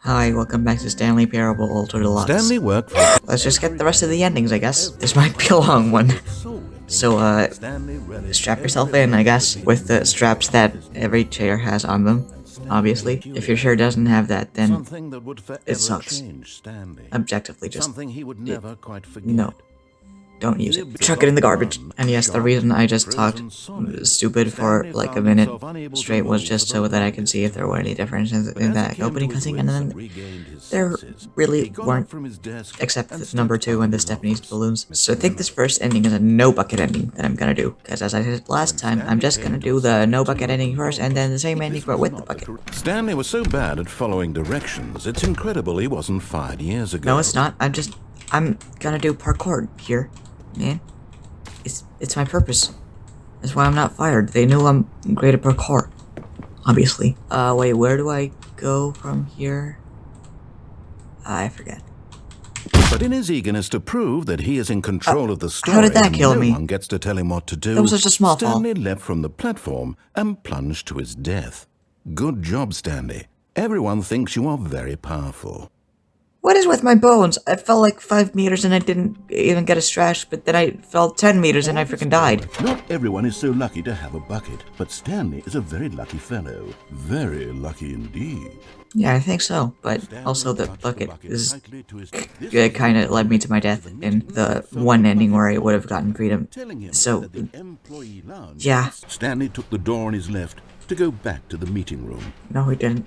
Hi, welcome back to Stanley Parable, Ultra Deluxe. Stanley worked for... Let's just get the rest of the endings, I guess. This might be a long one. So, strap yourself in, I guess, with the straps that every chair has on them, obviously. If your chair doesn't have that, then it sucks. Objectively, just... No. Don't use it. Chuck it in the garbage. And yes, the reason I just talked stupid for like a minute straight was just so that I could see if there were any differences in that opening cutscene, and then there really weren't, except the number 2 and the Stephanie's balloons. So I think this first ending is a no bucket ending that I'm gonna do, because as I said last time, I'm just gonna do the no bucket ending first, and then the same ending but with the bucket. Stanley was so bad at following directions, it's incredible he wasn't fired years ago. No, it's not. I'm gonna do parkour here. Man, it's my purpose. That's why I'm not fired. They knew I'm great at parkour, obviously. Wait, where do I go from here? I forget. But in his eagerness to prove that he is in control of the story, how did that kill me? No one gets to tell him what to do. That was just a small fall. Stanley leapt from the platform and plunged to his death. Good job, Stanley. Everyone thinks you are very powerful. What is with my bones? I fell like 5 meters and I didn't even get a scratch, but then I fell 10 meters and I freaking died. Not everyone is so lucky to have a bucket, but Stanley is a very lucky fellow. Very lucky indeed. Yeah, I think so, but also the bucket is... It kind of led me to my death in the one ending where I would have gotten freedom. So, yeah. Stanley took the door on his left to go back to the meeting room. No, he didn't.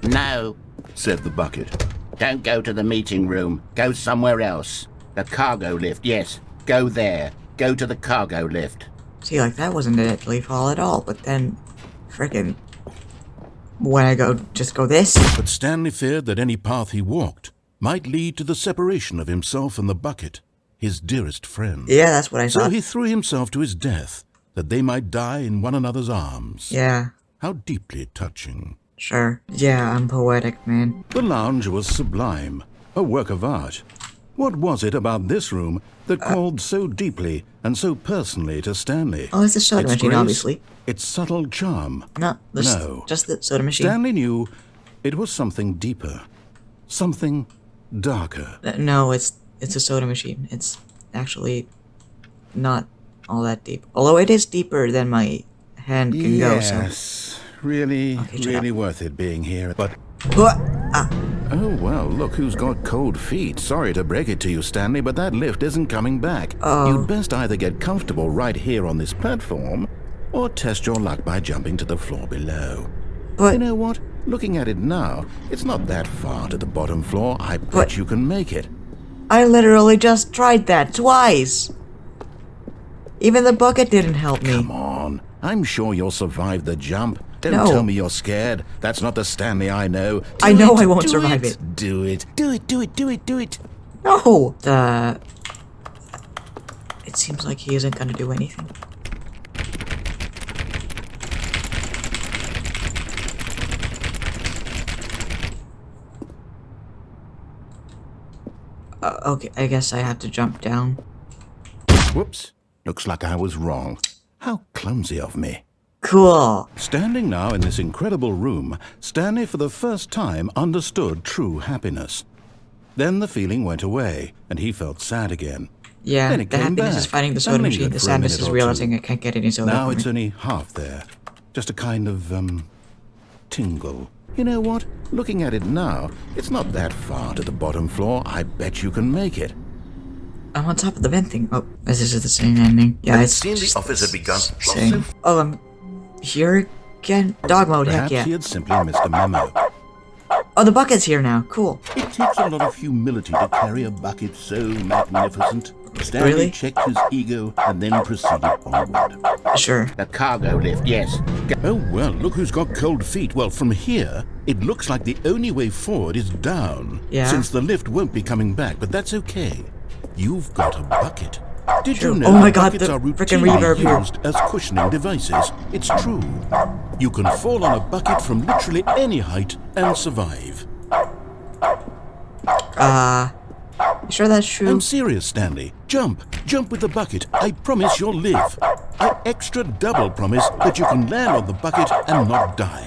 No, said the bucket. Don't go to the meeting room. Go somewhere else. The cargo lift, yes. Go there. Go to the cargo lift. See, like, that wasn't a deadly fall at all, but then... Frickin'... When I just go this... But Stanley feared that any path he walked might lead to the separation of himself and the bucket, his dearest friend. Yeah, that's what I thought. So he threw himself to his death, that they might die in one another's arms. Yeah. How deeply touching. Sure. Yeah, I'm poetic, man. The lounge was sublime, a work of art. What was it about this room that called so deeply and so personally to Stanley? Oh, it's the soda machine, grace, obviously. Its subtle charm. No, just the soda machine. Stanley knew it was something deeper, something darker. No, it's a soda machine. It's actually not all that deep. Although it is deeper than my hand can go, so... Yes. Really worth it being here, but... Oh, well, look who's got cold feet. Sorry to break it to you, Stanley, but that lift isn't coming back. You'd best either get comfortable right here on this platform, or test your luck by jumping to the floor below. But... You know what? Looking at it now, it's not that far to the bottom floor. I bet you can make it. I literally just tried that twice. Even the bucket didn't help me. Come on. I'm sure you'll survive the jump. Don't No. tell me you're scared. That's not the Stanley I know. I know I won't survive it. Do it. Do it, do it, do it, do it. No! It seems like he isn't gonna do anything. Okay, I guess I have to jump down. Whoops. Looks like I was wrong. How clumsy of me. Cool. Standing now in this incredible room, Stanley for the first time understood true happiness. Then the feeling went away, and he felt sad again. Yeah, Then it the came happiness back is finding the and soda lingered machine. The for a sadness minute is or realizing two. I can't get any soda. Now for it's me. only half there. Just a kind of, tingle. You know what? Looking at it now, it's not that far to the bottom floor. I bet you can make it. I'm on top of the vent thing. Oh, this is the same ending. Yeah, It it's seemed just the office had begun. same. Oh, I'm here again. Dog mode, heck Perhaps yeah. he had simply missed a memo. Oh, the bucket's here now. Cool. It takes a lot of humility to carry a bucket so magnificent. Stanley Really? checked his ego and then proceeded onward. Sure. The cargo lift, yes. Oh, well, look who's got cold feet. Well, from here, it looks like the only way forward is down. Yeah. Since the lift won't be coming back, but that's okay. You've got a bucket. Did Sure. you know Oh my that God, buckets the are frickin' routinely reverb here. used as cushioning devices? It's true. You can fall on a bucket from literally any height and survive. You sure that's true? I'm serious, Stanley. Jump. Jump with the bucket. I promise you'll live. I extra double promise that you can land on the bucket and not die.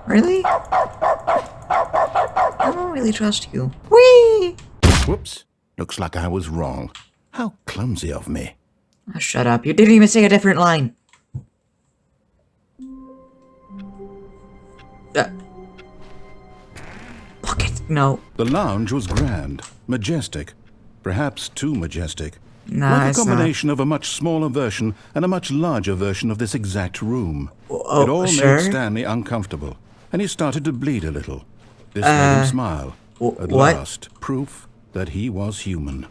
Really? really trust you. Whee! Whoops. Looks like I was wrong. How clumsy of me. Oh, shut up. You didn't even say a different line. Bucket. No. The lounge was grand, majestic, perhaps too majestic. Nah, like a it's not. combination of a much smaller version and a much larger version of this exact room. Oh, it all sure. made Stanley uncomfortable, and he started to bleed a little. This made him smile. At what? last, proof that he was human.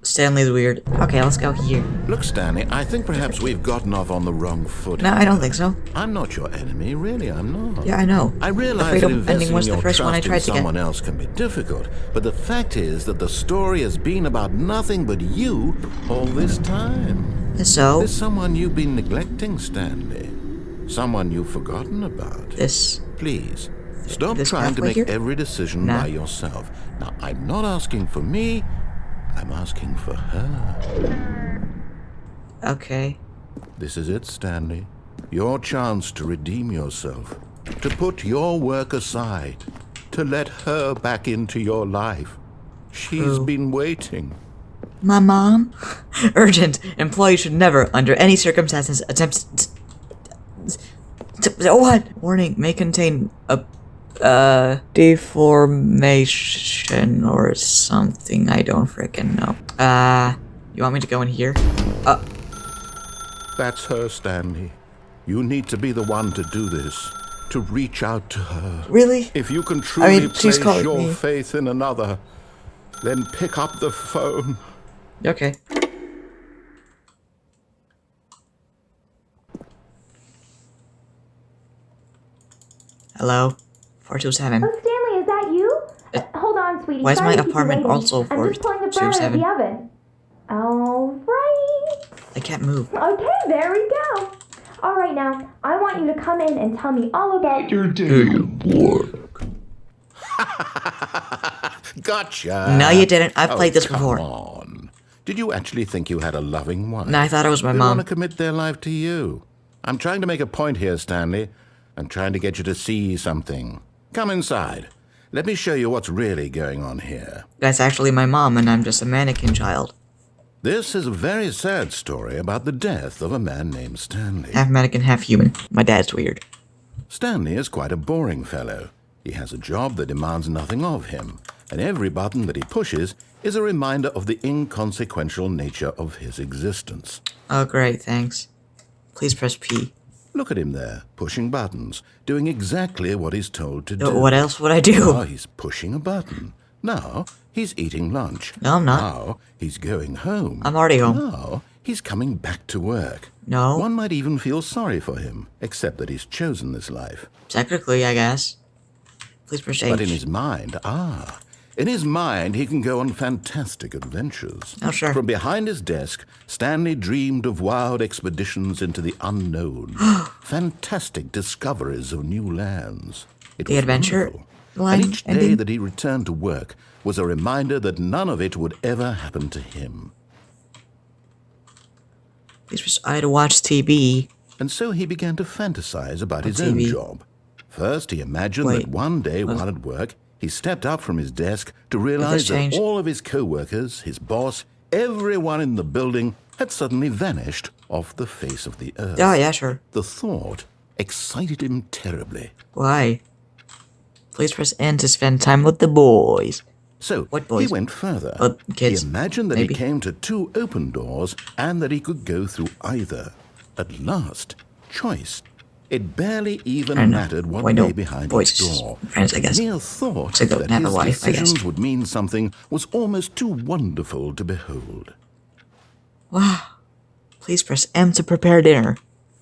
Stanley's weird. Okay, let's go here. Look, Stanley, I think perhaps we've gotten off on the wrong foot. No, I don't think so. I'm not your enemy, really, I'm not. Yeah, I know. I realize the that Freedom Ending investing was your the first one I trust tried in to get. someone else can be difficult, but the fact is that the story has been about nothing but you all this time. So? There's someone you've been neglecting, Stanley. Someone you've forgotten about. This. Please, stop This trying to pathway make here? every decision Nah. by yourself. Now, I'm not asking for me, I'm asking for her. Okay. This is it, Stanley. Your chance to redeem yourself. To put your work aside. To let her back into your life. She's been waiting. My mom? Urgent. Employees should never, under any circumstances, attempt what? Warning, may contain a deformation or something. I don't freaking know. You want me to go in here? That's her, Stanley. You need to be the one to do this. To reach out to her. Really? If you can truly she's place calling your me. faith in another, then pick up the phone. Okay. Hello? 427. Oh, Stanley, is that you? Hold on, sweetie. Why is Sorry my to keep you apartment waiting. also I'm just pulling the burner out of 427? the oven. All right. I can't move. Okay, there we go. All right, now, I want you to come in and tell me all about Your day at work. Gotcha. No, you didn't. I've played this come before. on. Did you actually think you had a loving wife? No, I thought it was my They mom. want to commit their life to you. I'm trying to make a point here, Stanley. I'm trying to get you to see something. Come inside. Let me show you what's really going on here. That's actually my mom, and I'm just a mannequin child. This is a very sad story about the death of a man named Stanley. Half mannequin, half human. My dad's weird. Stanley is quite a boring fellow. He has a job that demands nothing of him, and every button that he pushes is a reminder of the inconsequential nature of his existence. Oh, great, thanks. Please press P. Look at him there, pushing buttons, doing exactly what he's told to do. What else would I do? Now he's pushing a button. Now he's eating lunch. No, I'm not. Now he's going home. I'm already home. Now he's coming back to work. No. One might even feel sorry for him, except that he's chosen this life. Technically, I guess. Please press H. But in his mind, in his mind, he can go on fantastic adventures. Oh, sure. From behind his desk, Stanley dreamed of wild expeditions into the unknown, fantastic discoveries of new lands. It The was adventure wonderful. line And each day ending? that he returned to work was a reminder that none of it would ever happen to him. Please press I to watch TV. And so he began to fantasize about his On own TV. job. First, he imagined Wait, that one day what? while at work, he stepped up from his desk to realize that changed? all of his co-workers, his boss, everyone in the building had suddenly vanished off the face of the earth. Oh, yeah, sure. The thought excited him terribly. Why? Please press N to spend time with the boys. So What boys? he went further. Kids, He imagined that maybe. he came to two open doors and that he could go through either. At last, choice. It barely I even don't know. mattered what Why lay don't behind boys each just door. friends, I guess. The mere thought So they don't that have a his wife, I guess. decisions would mean something was almost too wonderful to behold. Wow. Please press M to prepare dinner.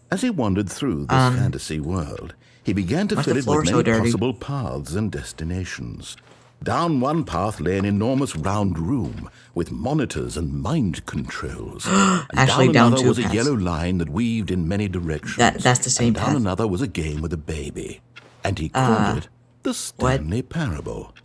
As he wandered through this fantasy world, he began to why's fill the it floor with so many dirty? possible paths and destinations. Down one path lay an enormous round room with monitors and mind controls. And Actually, down down another two was a paths. yellow line that weaved in many directions. That's the same and down path. another was a game with a baby. And he called it the Stanley Parable.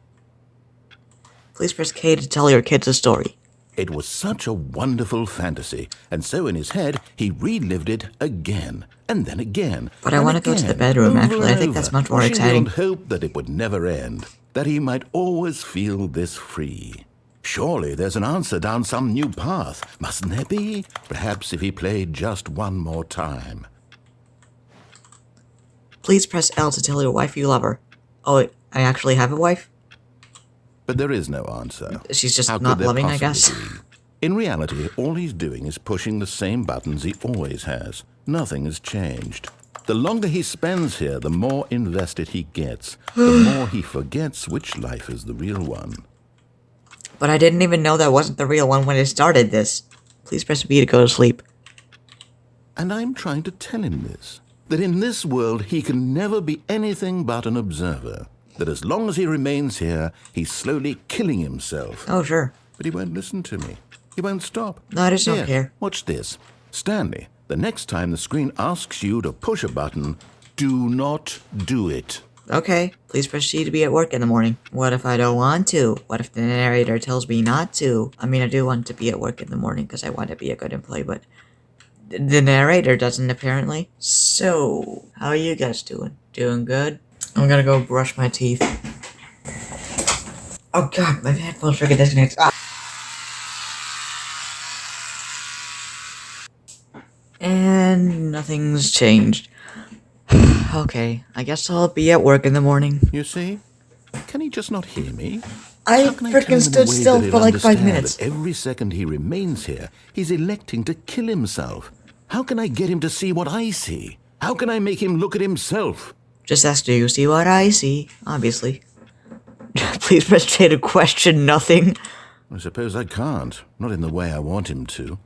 Please press K to tell your kids a story. It was such a wonderful fantasy, and so in his head, he relived it again, and then again. But I want to go to the bedroom, actually. I think that's much more exciting. And hope that it would never end, that he might always feel this free. Surely there's an answer down some new path, mustn't there be? Perhaps if he played just one more time. Please press L to tell your wife you love her. Oh, wait, I actually have a wife? But there is no answer. She's just How not could there loving, I possibly guess. be? In reality, all he's doing is pushing the same buttons he always has. Nothing has changed. The longer he spends here, the more invested he gets. The more he forgets which life is the real one. But I didn't even know that wasn't the real one when I started this. Please press B to go to sleep. And I'm trying to tell him this. That in this world he can never be anything but an observer. That as long as he remains here, he's slowly killing himself. Oh, sure. But he won't listen to me. He won't stop. No, I just don't Here, care. watch this. Stanley, the next time the screen asks you to push a button, do not do it. Okay, please press C to be at work in the morning. What if I don't want to? What if the narrator tells me not to? I mean, I do want to be at work in the morning because I want to be a good employee, but the narrator doesn't apparently. So, how are you guys doing? Doing good? I'm gonna go brush my teeth. Oh god, my headphones freaking disconnected. Ah. And nothing's changed. Okay, I guess I'll be at work in the morning. You see? Can he just not hear me? I How can I tell freaking him in a stood way still that he'll for like 5 understand minutes. that every second he remains here, he's electing to kill himself. How can I get him to see what I see? How can I make him look at himself? Just ask, do you see what I see? Obviously. Please press J to question nothing. I suppose I can't. Not in the way I want him to.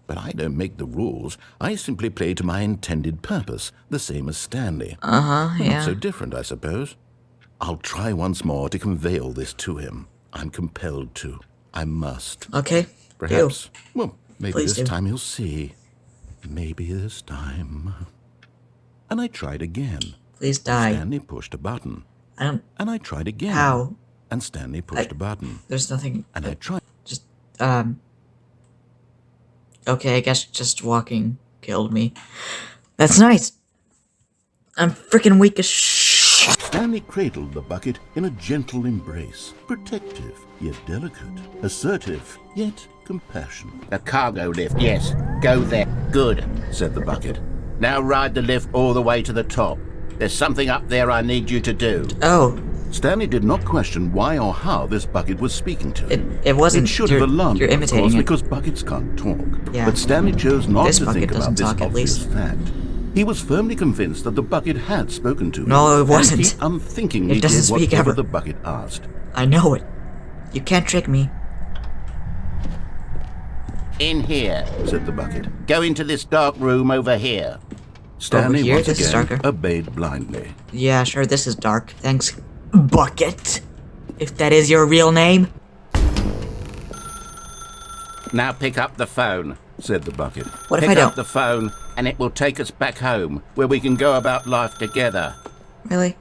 But I don't make the rules. I simply play to my intended purpose, the same as Stanley. Yeah. Not so different, I suppose. I'll try once more to convey all this to him. I'm compelled to. I must. Okay. Perhaps. Well, maybe Please this do. time he'll see. Maybe this time. And I tried again. Please die. Stanley pushed a button. I don't... And I tried again. How? And Stanley pushed a button. There's nothing... And I tried. Just, Okay, I guess just walking killed me. That's nice. I'm freaking weak as shit. Stanley cradled the bucket in a gentle embrace. Protective, yet delicate. Assertive, yet compassionate. The cargo lift, yes. Go there. Good, said the bucket. Now ride the lift all the way to the top. There's something up there I need you to do. Oh. Stanley did not question why or how this bucket was speaking to him. It wasn't. It should have alarmed You're him, of imitating course, it. because buckets can't talk. Yeah. But Stanley chose not This to bucket think about doesn't this talk, at obvious least. fact. He was firmly convinced that the bucket had spoken to him. No, it wasn't. And he unthinkingly It doesn't did speak whatever ever. the bucket asked. I know it. You can't trick me. In here, Said the bucket. go into this dark room over here. Stanley here? once This is again darker. obeyed blindly. Yeah, sure, this is dark. Thanks, Bucket. If that is your real name. Now pick up the phone. Said the bucket. What if Pick I don't? up the phone and it will take us back home where we can go about life together. Really?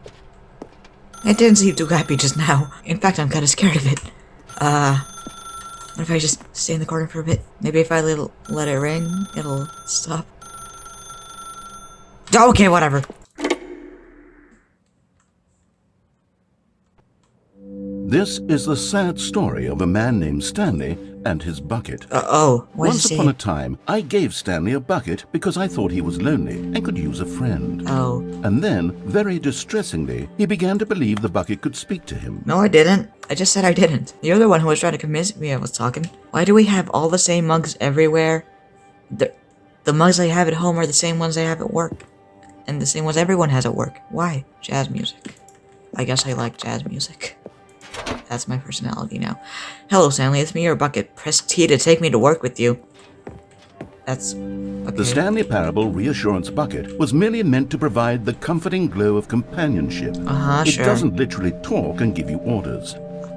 It didn't seem too happy just now. In fact, I'm kind of scared of it. What if I just stay in the corner for a bit? Maybe if I let it ring, it'll stop. Okay, whatever. This is the sad story of a man named Stanley and his bucket. Oh, what Once is upon a it? time, I gave Stanley a bucket because I thought he was lonely and could use a friend. Oh. And then, very distressingly, he began to believe the bucket could speak to him. No, I didn't. I just said I didn't. You're the one who was trying to convince me I was talking. Why do we have all the same mugs everywhere? The mugs I have at home are the same ones I have at work. And the same ones everyone has at work. Why? Jazz music. I guess I like jazz music. That's my personality now. Hello, Stanley. It's me, your bucket. Press T to take me to work with you. That's... okay. The Stanley Parable reassurance bucket was merely meant to provide the comforting glow of companionship. It Sure. doesn't literally talk and give you orders.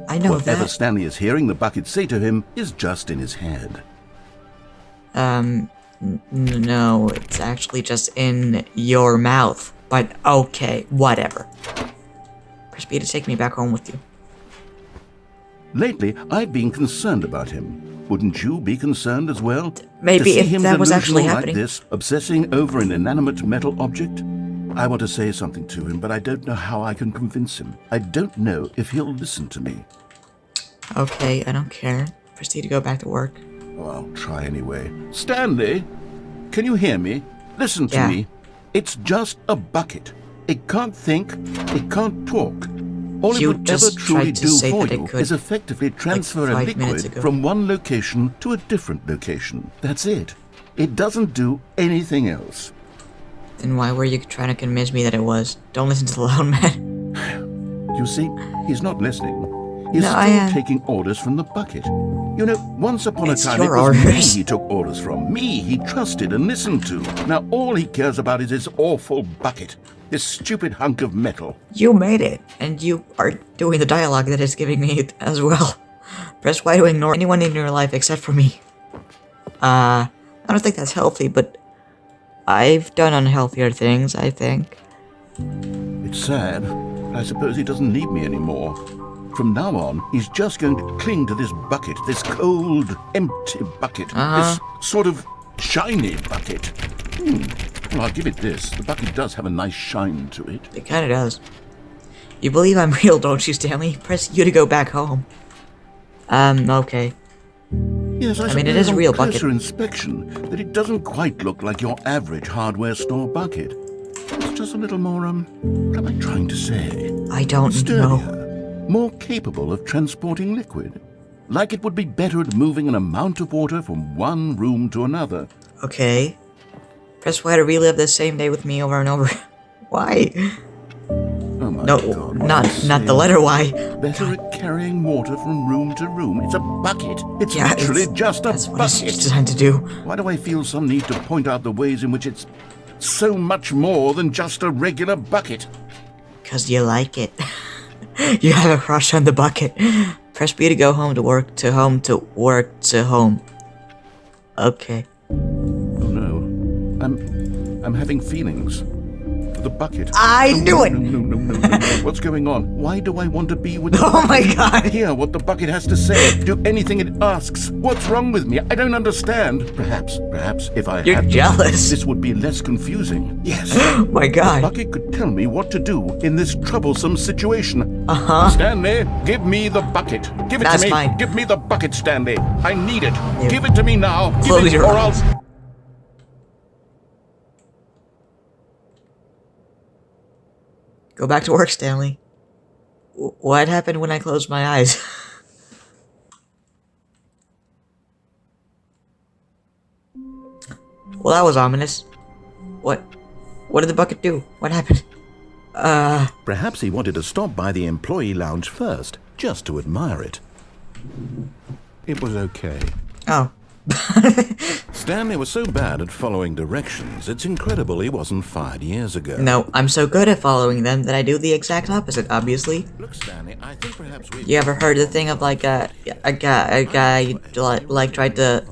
I know Whatever that. Stanley is hearing the bucket say to him is just in his head. No, it's actually just in your mouth. But okay, whatever. Press B to take me back home with you. Lately, I've been concerned about him. Wouldn't you be concerned as well? Maybe to see if him that was actually delusional happening. like this, obsessing over an inanimate metal object? I want to say something to him, but I don't know how I can convince him. I don't know if he'll listen to me. Okay, I don't care. Proceed to go back to work. Oh, I'll try anyway. Stanley, can you hear me? Listen to Yeah. me. It's just a bucket. It can't think, it can't talk. All You it would ever just truly tried to do say for that it you could, is effectively transfer a 5 minutes liquid ago. from one location to a different location. That's it. It doesn't do anything else. Then why were you trying to convince me that it was? Don't listen to the loud man. You see, he's not listening. He's No, still I am. taking orders from the bucket. You know, once upon It's a time it your was me orders. he took orders from. Me he trusted and listened to. Now all he cares about is his awful bucket. This stupid hunk of metal. You made it, and you are doing the dialogue that it's giving me as well. Press Y to ignore anyone in your life except for me. I don't think that's healthy, but I've done unhealthier things, I think. It's sad, but I suppose he doesn't need me anymore. From now on, he's just going to cling to this bucket, this cold, empty bucket, this sort of shiny bucket. Well, I'll give it this. The bucket does have a nice shine to it. It kinda does. You believe I'm real, don't you, Stanley? Press U to go back home. Okay. Yes, I mean, it suppose is a on real closer bucket. inspection that it doesn't quite look like your average hardware store bucket. It's just a little more, what am I trying to say? I don't know. Sturdier, more capable of transporting liquid. Like it would be better at moving an amount of water from one room to another. Okay. Press Y to relive the same day with me over and over. Why? Oh my No, God. not the letter Y. Better at carrying water from room to room. It's a bucket. It's Yeah, literally it's- just a That's what it's bucket. designed to do. Why do I feel some need to point out the ways in which it's so much more than just a regular bucket? 'Cause you like it. You have a crush on the bucket. Press B to go home to work to home to work to home. Okay. Oh no. I'm having feelings. The bucket. I knew it! No. What's going on? Why do I want to be with the Oh bucket? my God! Hear what the bucket has to say. Do anything it asks. What's wrong with me? I don't understand. Perhaps if I You're had jealous. this would be less confusing. Yes. Oh my The God. bucket could tell me what to do in this troublesome situation. Uh-huh. Stanley, give me the bucket. Give it That's to me. fine. Give me the bucket, Stanley. I need it. You- Give it to me now. Give Close it, your or eyes. I'll... Go back to work, Stanley. What happened when I closed my eyes? Well, that was ominous. What did the bucket do? What happened? Perhaps he wanted to stop by the employee lounge first, just to admire it. It was okay. Oh. Stanley was so bad at following directions, it's incredible he wasn't fired years ago. No, I'm so good at following them that I do the exact opposite, obviously. Look, Stanley, I think perhaps we... You ever heard the thing of like a guy like tried to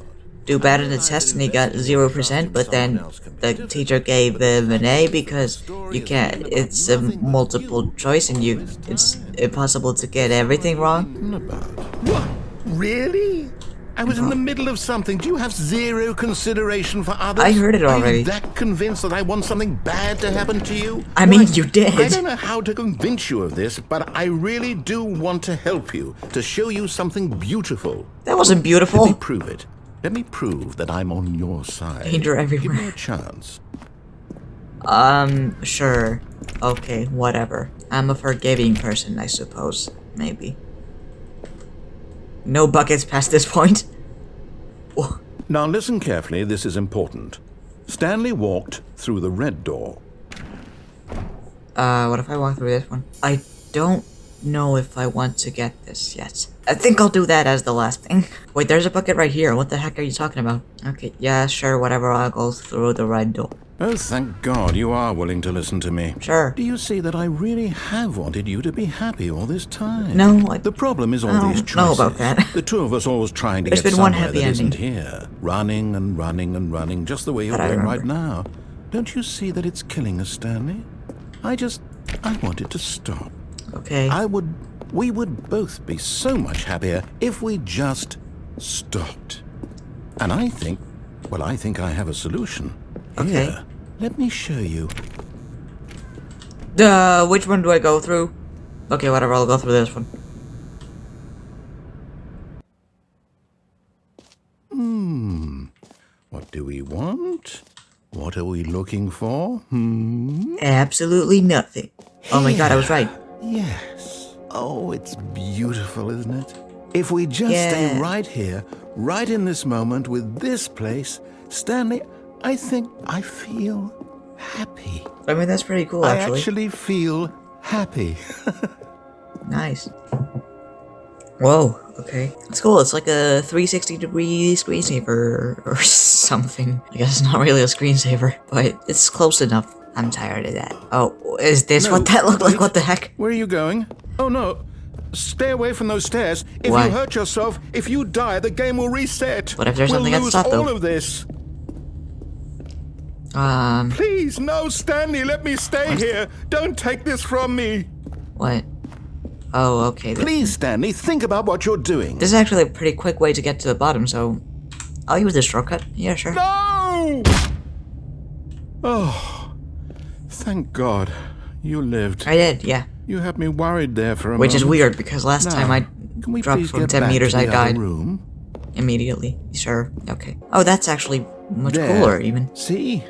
do bad in the test and he got 0%, but then the teacher gave him an A because you can't. It's a multiple choice and it's impossible to get everything wrong. About. What? Really? I was in the middle of something. Do you have zero consideration for others? I heard it Are already. you that convinced that I want something bad to happen to you? I mean, Why, you did. I don't know how to convince you of this, but I really do want to help you, to show you something beautiful. That wasn't Let me beautiful. prove it. Let me prove that I'm on your side. Danger Give me everywhere. a chance. Sure. Okay, whatever. I'm a forgiving person, I suppose. Maybe. No buckets past this point. Oh, Now listen carefully, this is important. Stanley walked through the red door. what if I walk through this one? I don't know if I want to get this yet. I think I'll do that as the last thing. Wait, there's a bucket right here. What the heck are you talking about? Okay, yeah, sure, whatever. I'll go through the red door. Oh, thank God you are willing to listen to me. Sure. Do you see that I really have wanted you to be happy all this time? No, The problem is all I these don't know choices. about that. The two of us always trying to There's get been one somewhere happy that isn't ending. here. Running and running and running, just the way you're That I doing right remember. now. Don't you see that it's killing us, Stanley? I want it to stop. Okay. We would both be so much happier if we just stopped. And I think I have a solution. Okay. Here, let me show you. Which one do I go through? Okay, whatever, I'll go through this one. What do we want? What are we looking for? Absolutely nothing. Oh my god, I was right. Yes. Oh, it's beautiful, isn't it? If we just stay right here, right in this moment with this place, Stanley, I think I feel happy. I mean, that's pretty cool, I actually. actually feel happy. Nice. Whoa, okay. It's cool, it's like a 360-degree screensaver or something. I guess it's not really a screensaver, but it's close enough. I'm tired of that. Oh, is this what that looked like? What the heck? Where are you going? Oh no. Stay away from those stairs. If Why? you hurt yourself, if you die, the game will reset. What if there's something at the top, We'll lose though? all of this. Please, no, Stanley, let me stay here. Don't take this from me. What? Oh, okay. Please, Stanley, think about what you're doing. This is actually a pretty quick way to get to the bottom, so I'll use this shortcut. Yeah, sure. No! Oh, thank God you lived. I did, yeah. You had me worried there for a Which moment. is weird, because last Now, time I can we dropped please from get 10 back meters, to I the other died room? immediately. Sure, okay. Oh, that's actually much There. cooler, even. See?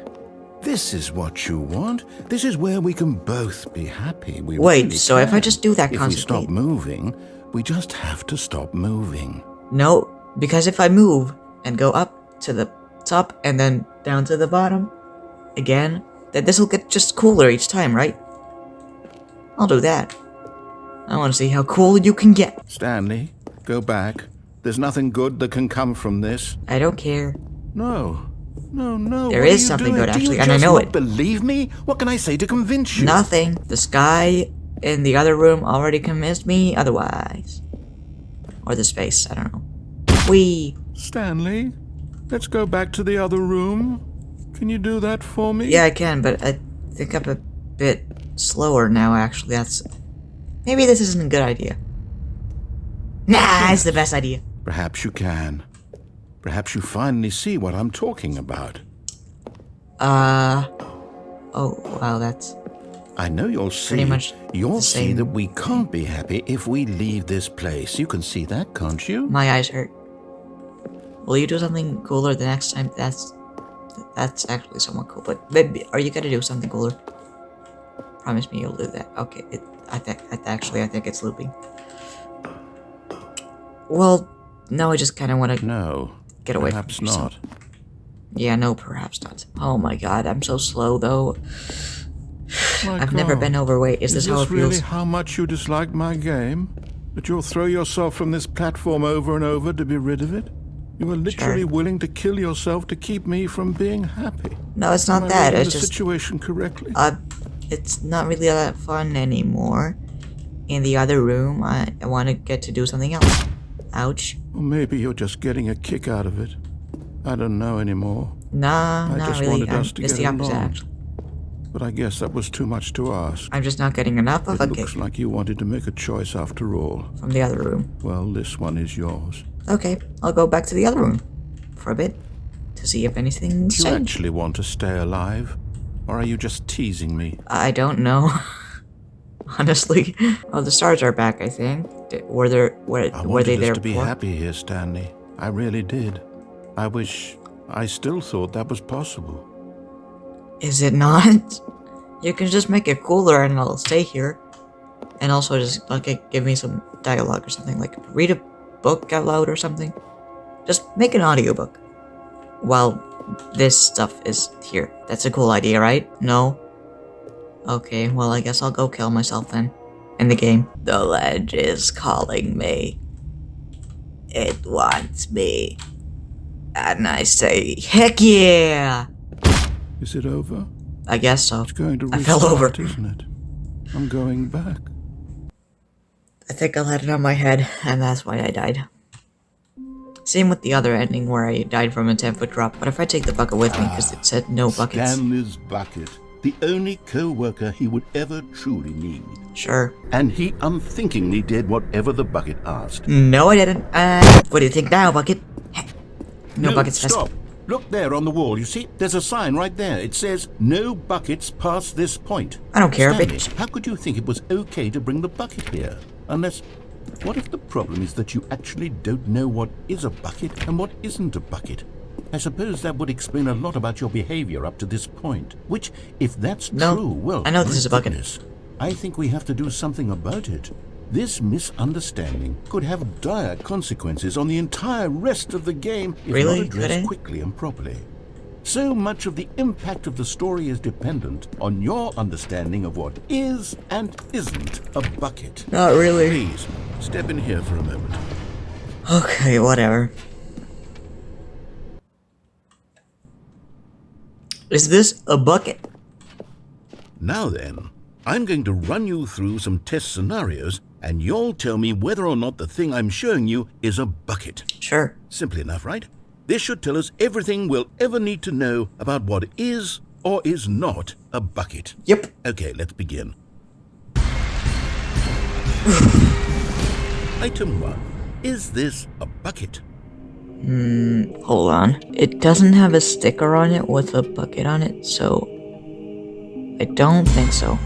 This is what you want. This is where we can both be happy. We Wait, really so if I can. just do that If we stop constantly... moving, we just have to stop moving. No, because if I move and go up to the top and then down to the bottom again, then this will get just cooler each time, right? I'll do that. I want to see how cool you can get. Stanley, go back. There's nothing good that can come from this. I don't care. No. No. There what is are you something doing? good, Do actually, you and I just know not it. believe me? What can I say to convince you? Nothing. The sky in the other room already convinced me otherwise. Or the space, I don't know. Whee! Stanley, let's go back to the other room. Can you do that for me? Yeah, I can, but I think I'm a bit slower now, actually. Maybe this isn't a good idea. Nah, it's the best idea. Perhaps you can. Perhaps you finally see what I'm talking about. Oh, wow, that's... I know you'll see. Pretty much You'll the see same that we can't be happy if we leave this place. You can see that, can't you? My eyes hurt. Will you do something cooler the next time? That's actually somewhat cool, but maybe, are you gonna do something cooler? Promise me you'll do that. Okay, I think it's looping. Well, no, I just kind of want to No. get away Perhaps from yourself. not. Yeah, no, perhaps not. Oh my god, I'm so slow though. My I've never God. been overweight. Is this how it really feels? how much you dislike my game? That you'll throw yourself from this platform over and over to be rid of it? You are literally willing to kill yourself to keep me from being happy. No, it's not Am I that. reading It's the just situation correctly. it's not really that fun anymore. In the other room, I want to get to do something else. Ouch. Or maybe you're just getting a kick out of it. I don't know anymore. Nah, I not just really. wanted us to It's get the opposite, along. actually. But I guess that was too much to ask. I'm just not getting enough of It a kick looks like you wanted to make a choice after all. from the other room. Well, this one is yours. Okay, I'll go back to the other room for a bit to see if anything's Do you changed. actually want to stay alive? Or are you just teasing me? I don't know. Honestly. Well, the stars are back, I think. Were I they wanted there us to be before? happy here, Stanley. I really did. I still thought that was possible. Is it not? You can just make it cooler and I'll stay here. And also just like give me some dialogue or something, like read a book out loud or something. Just make an audiobook while this stuff is here. That's a cool idea, right? No? Okay, well I guess I'll go kill myself then. In the game. The ledge is calling me. It wants me. And I say, heck yeah! Is it over? I guess so. It's going to I restart, fell over. isn't it? I'm going back. I think I had it on my head, and that's why I died. Same with the other ending where I died from a 10-foot drop, but if I take the bucket with me, because it said no buckets. Stanley's bucket. the only co-worker he would ever truly need. Sure. And he unthinkingly did whatever the bucket asked. No, I didn't. What do you think now, Bucket? No buckets. Stop. Look there on the wall. You see, there's a sign right there. It says, "No buckets past this point." I don't care, Stanley, bitch. how could you think it was okay to bring the bucket here? Unless, what if the problem is that you actually don't know what is a bucket and what isn't a bucket? I suppose that would explain a lot about your behavior up to this point. Which, if that's true, well, I know this my is a bucket. goodness, I think we have to do something about it. This misunderstanding could have dire consequences on the entire rest of the game if Really? not addressed quickly and properly. So much of the impact of the story is dependent on your understanding of what is and isn't a bucket. Not really. Please, step in here for a moment. Okay, whatever. Is this a bucket? Now then, I'm going to run you through some test scenarios, and you'll tell me whether or not the thing I'm showing you is a bucket. Sure. Simple enough, right? This should tell us everything we'll ever need to know about what is or is not a bucket. Yep. Okay, let's begin. Item 1. Is this a bucket? Hold on. It doesn't have a sticker on it with a bucket on it, so I don't think so.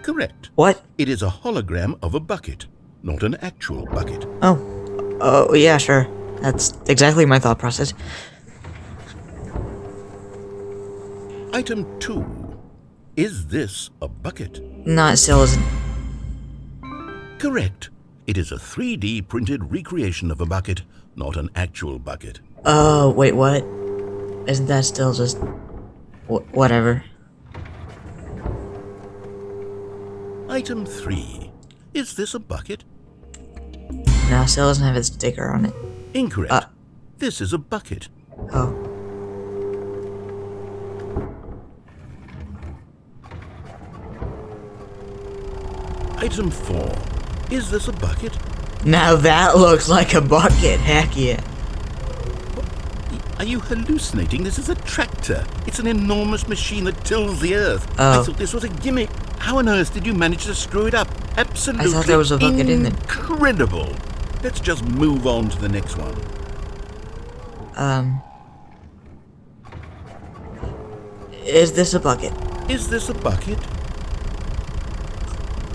Correct. What? It is a hologram of a bucket, not an actual bucket. Oh, yeah, sure. That's exactly my thought process. Item 2. Is this a bucket? No, it still isn't. Correct. It is a 3D printed recreation of a bucket, not an actual bucket. Oh, wait, what? Isn't that still just... whatever. Item 3. Is this a bucket? No, it still doesn't have its sticker on it. Incorrect. This is a bucket. Oh. Item 4. Is this a bucket? Now that looks like a bucket, heck yeah. Are you hallucinating? This is a tractor. It's an enormous machine that tills the earth. Oh. I thought this was a gimmick. How on earth did you manage to screw it up? Absolutely I thought there was a bucket in it. Incredible. Let's just move on to the next one. Is this a bucket? Is this a bucket?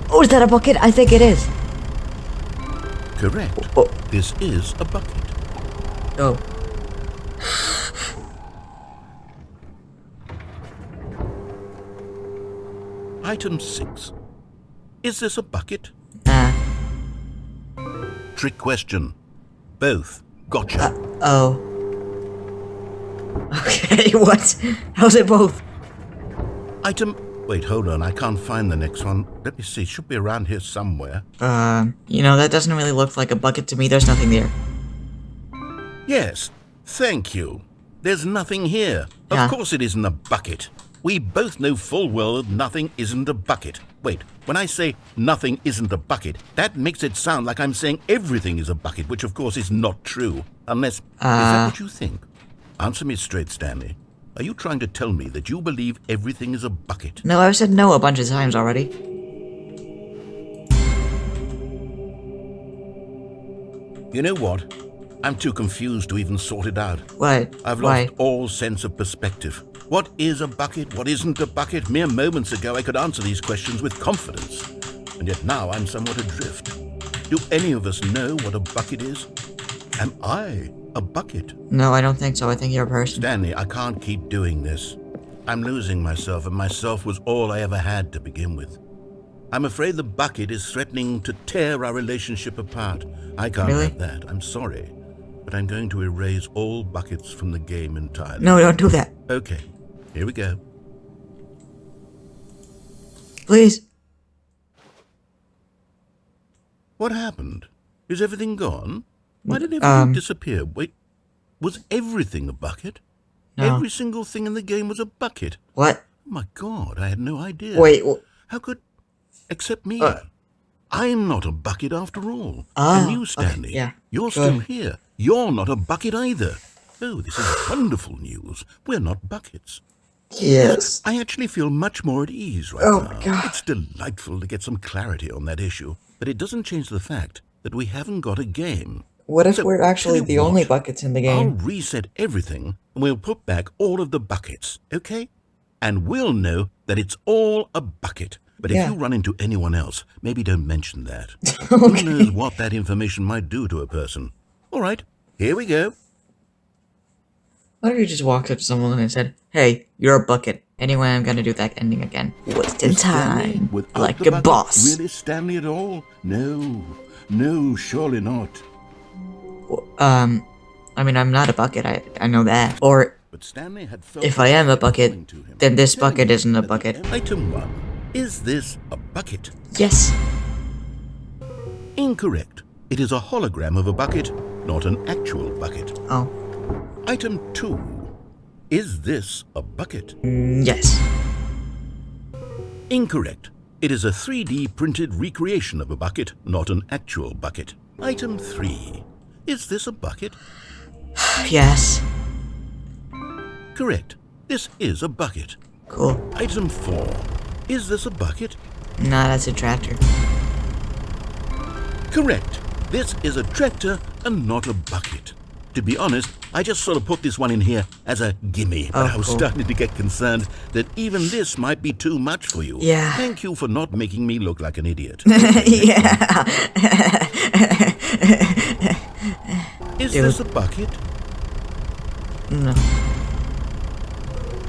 Oh, is that a bucket? I think it is. Correct. Oh. This is a bucket. Oh. Item 6. Is this a bucket? Nah. Trick question. Both. Gotcha. Oh. Okay, what? How's it both? Item... Wait, hold on. I can't find the next one. Let me see. It should be around here somewhere. That doesn't really look like a bucket to me. There's nothing there. Yes. Thank you. There's nothing here. Yeah. Of course it isn't a bucket. We both know full well that nothing isn't a bucket. Wait, when I say nothing isn't a bucket, that makes it sound like I'm saying everything is a bucket, which of course is not true. Unless... Is that what you think? Answer me straight, Stanley. Are you trying to tell me that you believe everything is a bucket? No, I've said no a bunch of times already. You know what? I'm too confused to even sort it out. What? I've Why? lost all sense of perspective. What is a bucket? What isn't a bucket? Mere moments ago I could answer these questions with confidence. And yet now I'm somewhat adrift. Do any of us know what a bucket is? Am I a bucket? No, I don't think so. I think you're a person. Stanley, I can't keep doing this. I'm losing myself, and myself was all I ever had to begin with. I'm afraid the bucket is threatening to tear our relationship apart. I can't Really? have that. I'm sorry. But I'm going to erase all buckets from the game entirely. No, don't do that. Okay, here we go. Please. What happened? Is everything gone? Why did everything disappear? Wait, was everything a bucket? No. Every single thing in the game was a bucket. What? Oh my God, I had no idea. Wait. How could... Except me. I'm not a bucket after all. Ah, and you, Stanley, okay, yeah. you're still here. You're not a bucket either. Oh, this is wonderful news. We're not buckets. Yes. I actually feel much more at ease right now. God. It's delightful to get some clarity on that issue, but it doesn't change the fact that we haven't got a game. What if So, we're actually tell you the only what, buckets in the I'll game? reset everything and we'll put back all of the buckets, okay? And we'll know that it's all a bucket. But if you run into anyone else, maybe don't mention that. Who knows what that information might do to a person. All right, here we go. What if you just walked up to someone and said, "Hey, you're a bucket. Anyway, I'm gonna do that ending again. Wasting time. Without Like the a bucket? boss." Really, Stanley, at all? No, surely not. I mean, I'm not a bucket. I know that. Or But Stanley had felt if I am a bucket, coming to him, then this telling bucket him isn't a that bucket. Item 1. Is this a bucket? Yes. Incorrect. It is a hologram of a bucket, not an actual bucket. Oh. Item 2. Is this a bucket? Yes. Incorrect. It is a 3D printed recreation of a bucket, not an actual bucket. Item 3. Is this a bucket? Yes. Correct. This is a bucket. Cool. Item 4. Is this a bucket? Nah, that's a tractor. Correct. This is a tractor and not a bucket. To be honest, I just sort of put this one in here as a gimme, but I was starting to get concerned that even this might be too much for you. Yeah. Thank you for not making me look like an idiot. Yeah. Is this a bucket? No.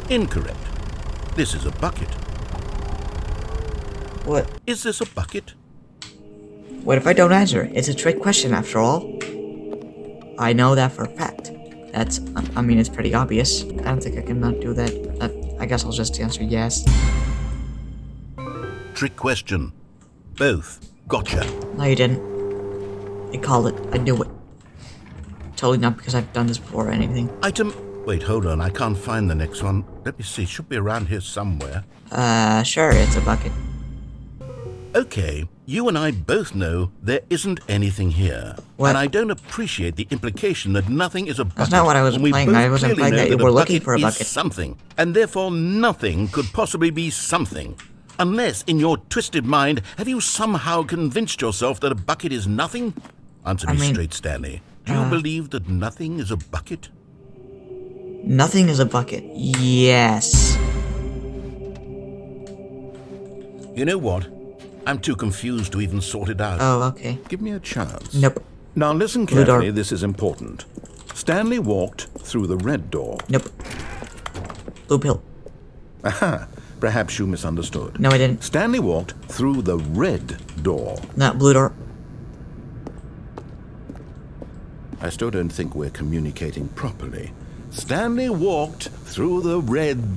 Incorrect. This is a bucket. What? Is this a bucket? What if I don't answer? It's a trick question after all. I know that for a fact. I mean, it's pretty obvious. I don't think I can not do that. I guess I'll just answer yes. Trick question. Both. Gotcha. No, you didn't. I called it. I knew it. Totally not because I've done this before or anything. Wait, hold on. I can't find the next one. Let me see. It should be around here somewhere. Sure, it's a bucket. Okay, you and I both know there isn't anything here. What? And I don't appreciate the implication that nothing is a bucket. That's not what I was when we implying. both I was clearly implying know that you a were looking bucket for a is bucket. something, and therefore nothing could possibly be something. Unless, in your twisted mind, have you somehow convinced yourself that a bucket is nothing? Answer me straight, Stanley. Do you believe that nothing is a bucket? Nothing is a bucket. Yes. You know what? I'm too confused to even sort it out. Oh, okay. Give me a chance. Nope. Now listen Blue door. carefully, this is important. Stanley walked through the red door. Nope. Blue pill. Aha, perhaps you misunderstood. No, I didn't. Stanley walked through the red door. Not blue door. I still don't think we're communicating properly. Stanley walked through the red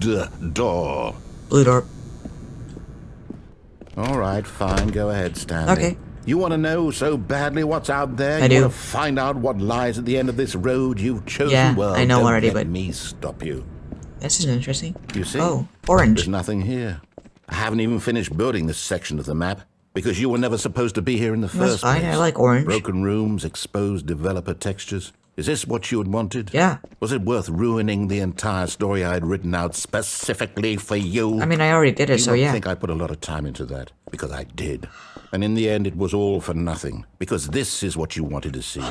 door. Blue door. All right, fine, go ahead, Stanley. Okay. You want to know so badly what's out there? I do. You want to find out what lies at the end of this road you've chosen? Yeah, well, I know don't already, let but- me stop you. This is interesting. You see? Oh, orange. There's nothing here. I haven't even finished building this section of the map because you were never supposed to be here in the That's first fine. place. I like orange. Broken rooms, exposed developer textures. Is this what you had wanted? Yeah. Was it worth ruining the entire story I had written out specifically for you? I mean, I already did it, You so don't yeah. think I put a lot of time into that? Because I did. And in the end, it was all for nothing. Because this is what you wanted to see.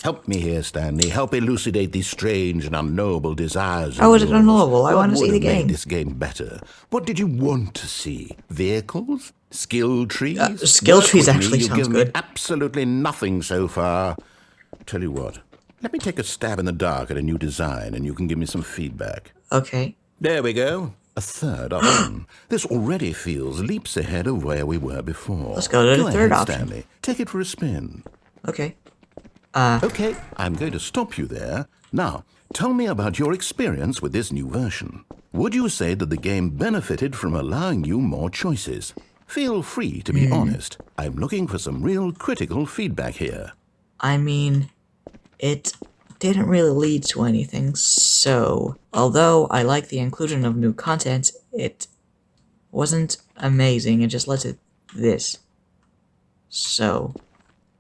Help me here, Stanley. Help elucidate these strange and unknowable desires. How is it yours. unknowable? I What want to see would the have made game. this game better? What did you want to see? Vehicles? Skill trees? skill Work trees with me. actually You've sounds given good. me absolutely nothing so far. Tell you what. Let me take a stab in the dark at a new design, and you can give me some feedback. Okay. There we go. A third option. This already feels leaps ahead of where we were before. Let's go to the third ahead, option. Stanley. Take it for a spin. Okay. Okay, I'm going to stop you there. Now, tell me about your experience with this new version. Would you say that the game benefited from allowing you more choices? Feel free to be honest. I'm looking for some real critical feedback here. I mean, it didn't really lead to anything, so although I like the inclusion of new content, it wasn't amazing. It just led to this. So,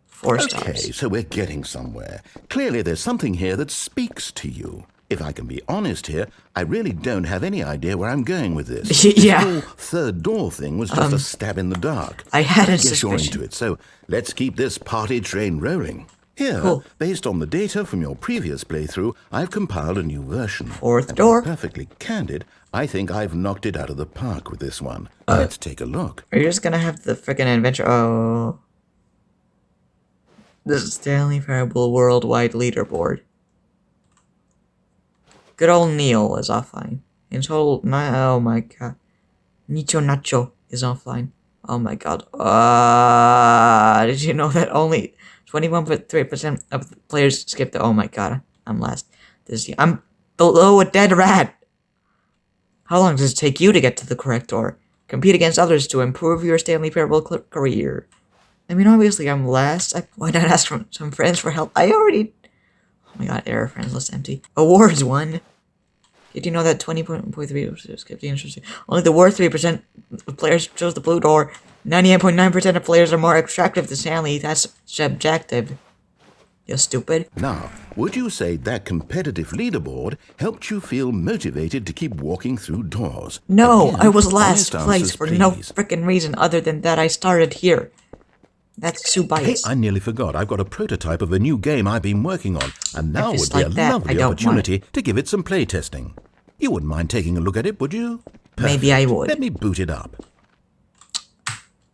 4 Okay, stars. so we're getting somewhere. Clearly there's something here that speaks to you. if I can be honest here, I really don't have any idea where I'm going with this. Yeah. This whole third door thing was just a stab in the dark. I had a guess you're suspicion. into it, so let's keep this party train rolling. Here, based on the data from your previous playthrough, I've compiled a new version. Fourth And door. to be perfectly candid, I think I've knocked it out of the park with this one. Let's take a look. Are you just gonna have the freaking adventure? Oh. This is Stanley Parable Worldwide Leaderboard. Good old Neil is offline. In total, oh my god. Nicho Nacho is offline. Oh my god. Did you know that only 21.3% of the players skipped the— oh my god. I'm last. I'm below a dead rat. How long does it take you to get to the correct door? Compete against others to improve your Stanley Parable career. I mean, obviously I'm last. Why not ask some friends for help? I already— oh my god, error, friends list empty. Awards won. Did you know that 20.3% skipped the interesting? Only the worst 3% of players chose the blue door. 98.9% of players are more attractive than Stanley. That's subjective. You stupid. Now, would you say that competitive leaderboard helped you feel motivated to keep walking through doors? No, Again, I was last honest place answers, for no please. frickin' reason other than that I started here. That's too Hey, biased. I nearly forgot. I've got a prototype of a new game I've been working on, and now If it's would be like a that, I lovely don't want opportunity to give it some play testing. You wouldn't mind taking a look at it, would you? Maybe I Perfect. would. Let me boot it up.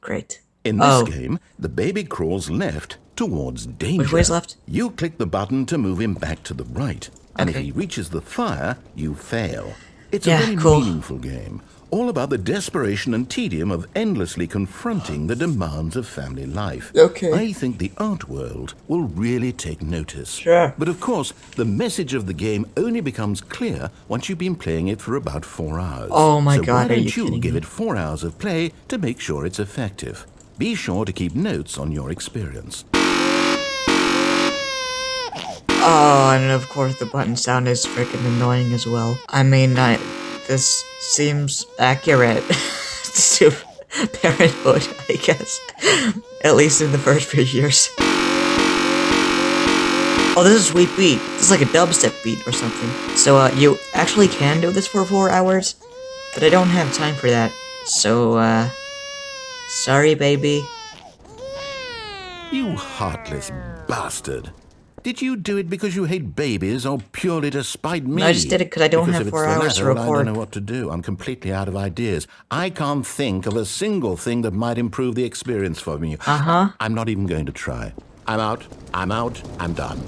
Great. In this game, the baby crawls left towards danger. Which way's left? You click the button to move him back to the right, and Okay. if he reaches the fire, you fail. It's Yeah, a very cool. meaningful game, all about the desperation and tedium of endlessly confronting the demands of family life. Okay. I think the art world will really take notice. Sure. But of course, the message of the game only becomes clear once you've been playing it for about 4 hours. Oh my so god, why are don't you kidding give me? it 4 hours of play to make sure it's effective? Be sure to keep notes on your experience. Oh, and of course the button sound is freaking annoying as well. I mean, this seems accurate to parenthood, I guess. At least in the first few years. Oh, this is a sweet beat. This is like a dubstep beat or something. So, you actually can do this for 4 hours, but I don't have time for that. So, sorry, baby. You heartless bastard. Did you do it because you hate babies or purely to spite me? No, I just did it because I don't Because have if 4 it's the hours to latter, I record. don't know what to do. I'm completely out of ideas. I can't think of a single thing that might improve the experience for me. Uh-huh. I'm not even going to try. I'm out, I'm done.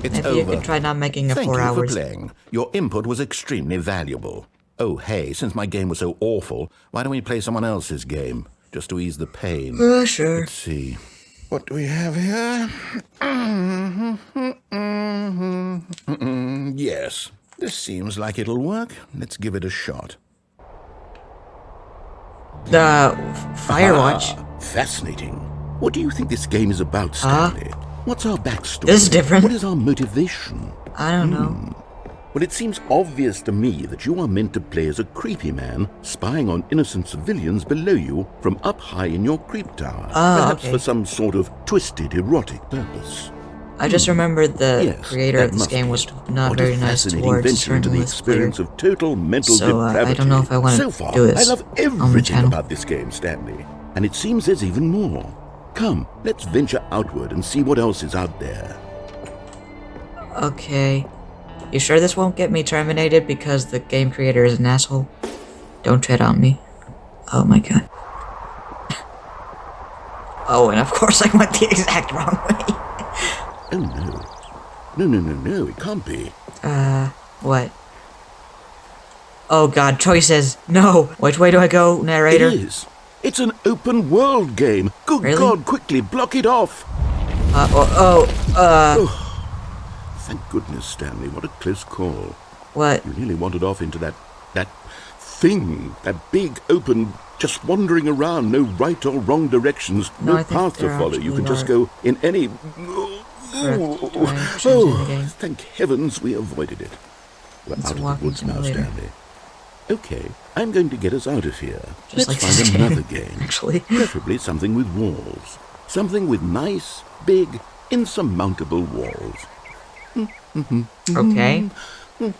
It's Maybe over. you could try not making it Thank 4 you hours. for playing. Your input was extremely valuable. Oh, hey, since my game was so awful, why don't we play someone else's game? Just to ease the pain. Sure. Let's see. What do we have here? Yes, this seems like it'll work. Let's give it a shot. Firewatch. Fascinating. What do you think this game is about, Stanley? What's our backstory? This is different. What is our motivation? I don't know. Well, it seems obvious to me that you are meant to play as a creepy man spying on innocent civilians below you from up high in your creep tower. Perhaps okay. for some sort of twisted erotic purpose. I just remember the Yes, creator that of this must game be was it. not What very a nice fascinating towards venture into the journalist player. experience of total mental So, I depravity. don't know if I wanna So far, do this I love on the everything channel. about this game, Stanley. And it seems there's even more. Come, let's venture outward and see what else is out there. Okay. You sure this won't get me terminated because the game creator is an asshole? Don't tread on me. Oh my god. Oh, and of course I went the exact wrong way. Oh no. No, it can't be. What? Oh god, choices. No! Which way do I go, narrator? It is. It's an open world game. Good Really? God, quickly block it off. Thank goodness, Stanley. What a close call. What? You nearly wandered off into that thing, that big open, just wandering around, no right or wrong directions, No, no I think path to there follow. You can actually just are go in any. directions in the game. Thank heavens we avoided it. We're It's out a of the walking woods now, simulator. Stanley. Okay, I'm going to get us out of here. Just Let's like find this another game, game. actually. Preferably something with walls. Something with nice, big, insurmountable walls. Okay. Okay,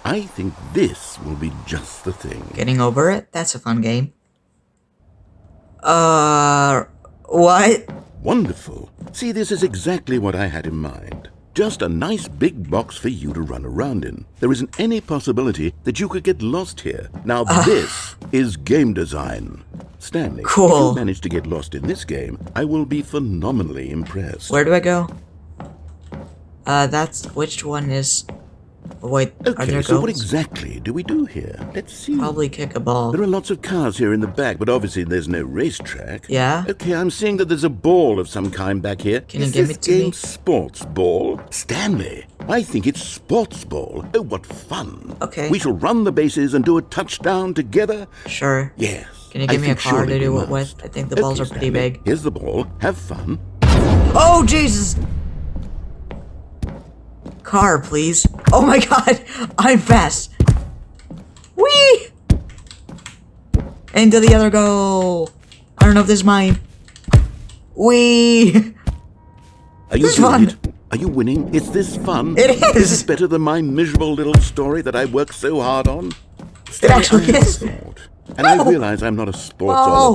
I think this will be just the thing. Getting over it? That's a fun game. What? Wonderful. See, this is exactly what I had in mind. Just a nice big box for you to run around in. There isn't any possibility that you could get lost here. Now this is game design. Stanley, cool. If you manage to get lost in this game, I will be phenomenally impressed. Where do I go? That's... which one is... Wait, are Okay, there so what goats? exactly do we do here? Let's see. Probably kick a ball. There are lots of cars here in the back, but obviously there's no racetrack. Yeah? Okay, I'm seeing that there's a ball of some kind back here. Can you give it to me? Is this game sports ball? Stanley, I think it's sports ball. Oh, what fun. Okay. We shall run the bases and do a touchdown together. Sure. Yes. Can you give me a think car surely to do we it with? must. I think the balls are pretty Stanley, big. Here's the ball. Have fun. Oh, Jesus! Car, please. Oh my god! I'm fast! Whee! Into the other goal! I don't know if this is mine. Whee! Are you This is doing fun. it? Are you winning? Is this fun? It is. Is it better than my miserable little story that I worked so hard on? It actually I is. thought, and I realize I'm not a Whoa.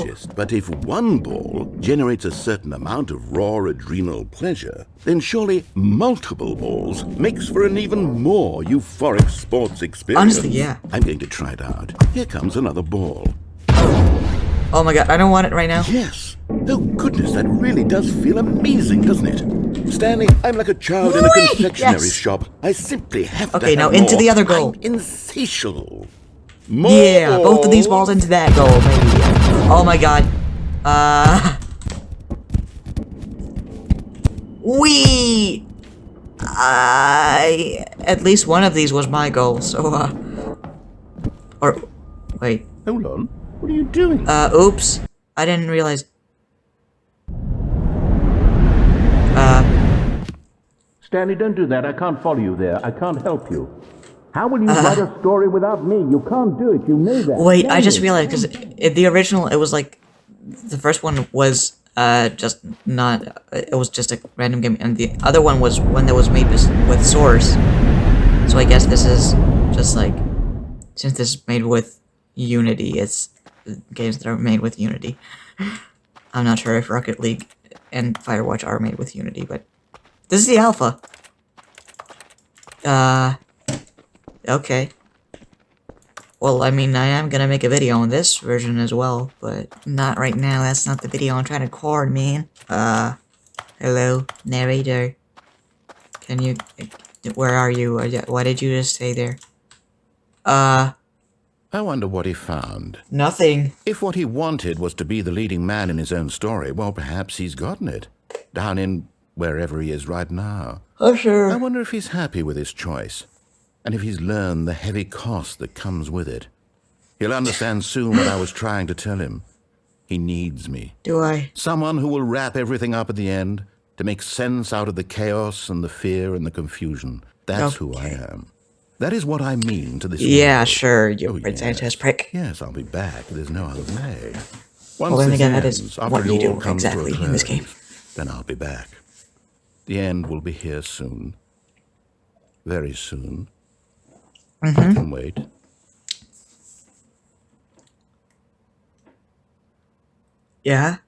sportsologist, but if one ball generates a certain amount of raw adrenal pleasure, then surely multiple balls makes for an even more euphoric sports experience. Honestly, yeah. I'm going to try it out. Here comes another ball. Oh my god, I don't want it right now. Yes. Oh goodness, that really does feel amazing, doesn't it? Stanley, I'm like a child in a Whee! confectionery Yes. shop. I simply have Okay, to now have into more. the other goal. I'm insatiable. More Yeah, both of these balls into that goal, maybe. Oh my god. Wee! At least one of these was my goal, so, or, wait. Hold on. What are you doing? Oops. I didn't realize. Stanley, don't do that. I can't follow you there. I can't help you. How will you write a story without me? You can't do it. You know that. Wait, I just Stanley. realized, because in the original, it was like, the first one was, just not, it was just a random game, and the other one was one that was made with Source. So I guess this is just like, since this is made with Unity, it's games that are made with Unity. I'm not sure if Rocket League and Firewatch are made with Unity, but this is the alpha. Okay. Well, I mean, I am gonna make a video on this version as well, but not right now. That's not the video I'm trying to record, man. Hello, narrator. Can you... Where are you? Why did you just stay there? I wonder what he found. Nothing. If what he wanted was to be the leading man in his own story, well, perhaps he's gotten it. Down in wherever he is right now. Oh, sure. I wonder if he's happy with his choice, and if he's learned the heavy cost that comes with it. He'll understand soon what I was trying to tell him. He needs me. Do I? Someone who will wrap everything up at the end to make sense out of the chaos and the fear and the confusion. That's who I am. That is what I mean to this Yeah, world. sure, you Oh, pretentious yes. prick. Yes, I'll be back. There's no other way. Once Well, then this again, that ends, is after what it you do all comes to a exactly in this close, game. Then I'll be back. The end will be here soon. Very soon. I can wait. Yeah?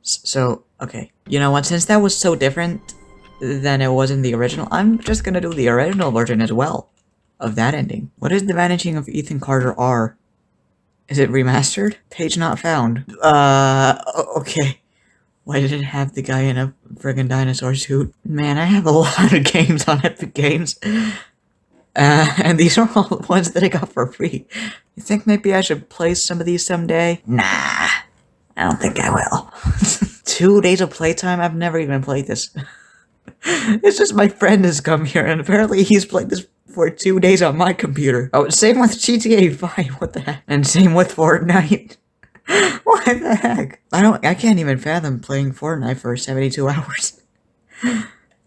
So, okay. You know what, since that was so different than it was in the original, I'm just gonna do the original version as well of that ending. What is The Vanishing of Ethan Carter R? Is it remastered? Page not found. Okay. Why did it have the guy in a friggin' dinosaur suit? Man, I have a lot of games on Epic Games. And these are all the ones that I got for free. You think maybe I should play some of these someday? Nah, I don't think I will. 2 days of playtime? I've never even played this. It's just my friend has come here, and apparently he's played this for 2 days on my computer. Oh, same with GTA 5, what the heck? And same with Fortnite. What the heck? I can't even fathom playing Fortnite for 72 hours.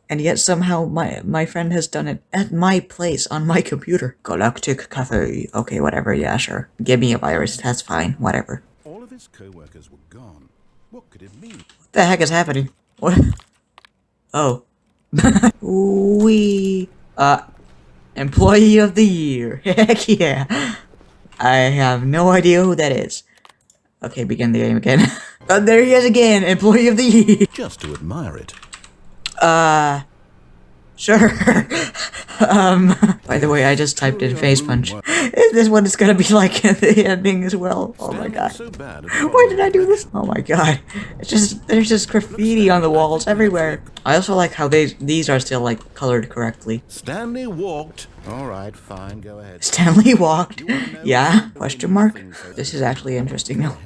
And yet somehow my friend has done it at my place on my computer. Galactic Cafe. Okay, whatever, yeah, sure. Give me a virus, that's fine, whatever. All of his co-workers were gone. What could it mean? What the heck is happening? What? Oh. We Employee of the Year. Heck yeah. I have no idea who that is. Okay, begin the game again. There he is again, Employee of the Year. Just to admire it. Sure. By the way, I just typed in face punch. Is this what it's gonna be like at the ending as well? Oh my god. Why did I do this? Oh my god. There's just graffiti on the walls everywhere. I also like how these are still like colored correctly. Stanley walked. All right, fine, go ahead. Stanley walked. Yeah? Question mark? This is actually interesting now.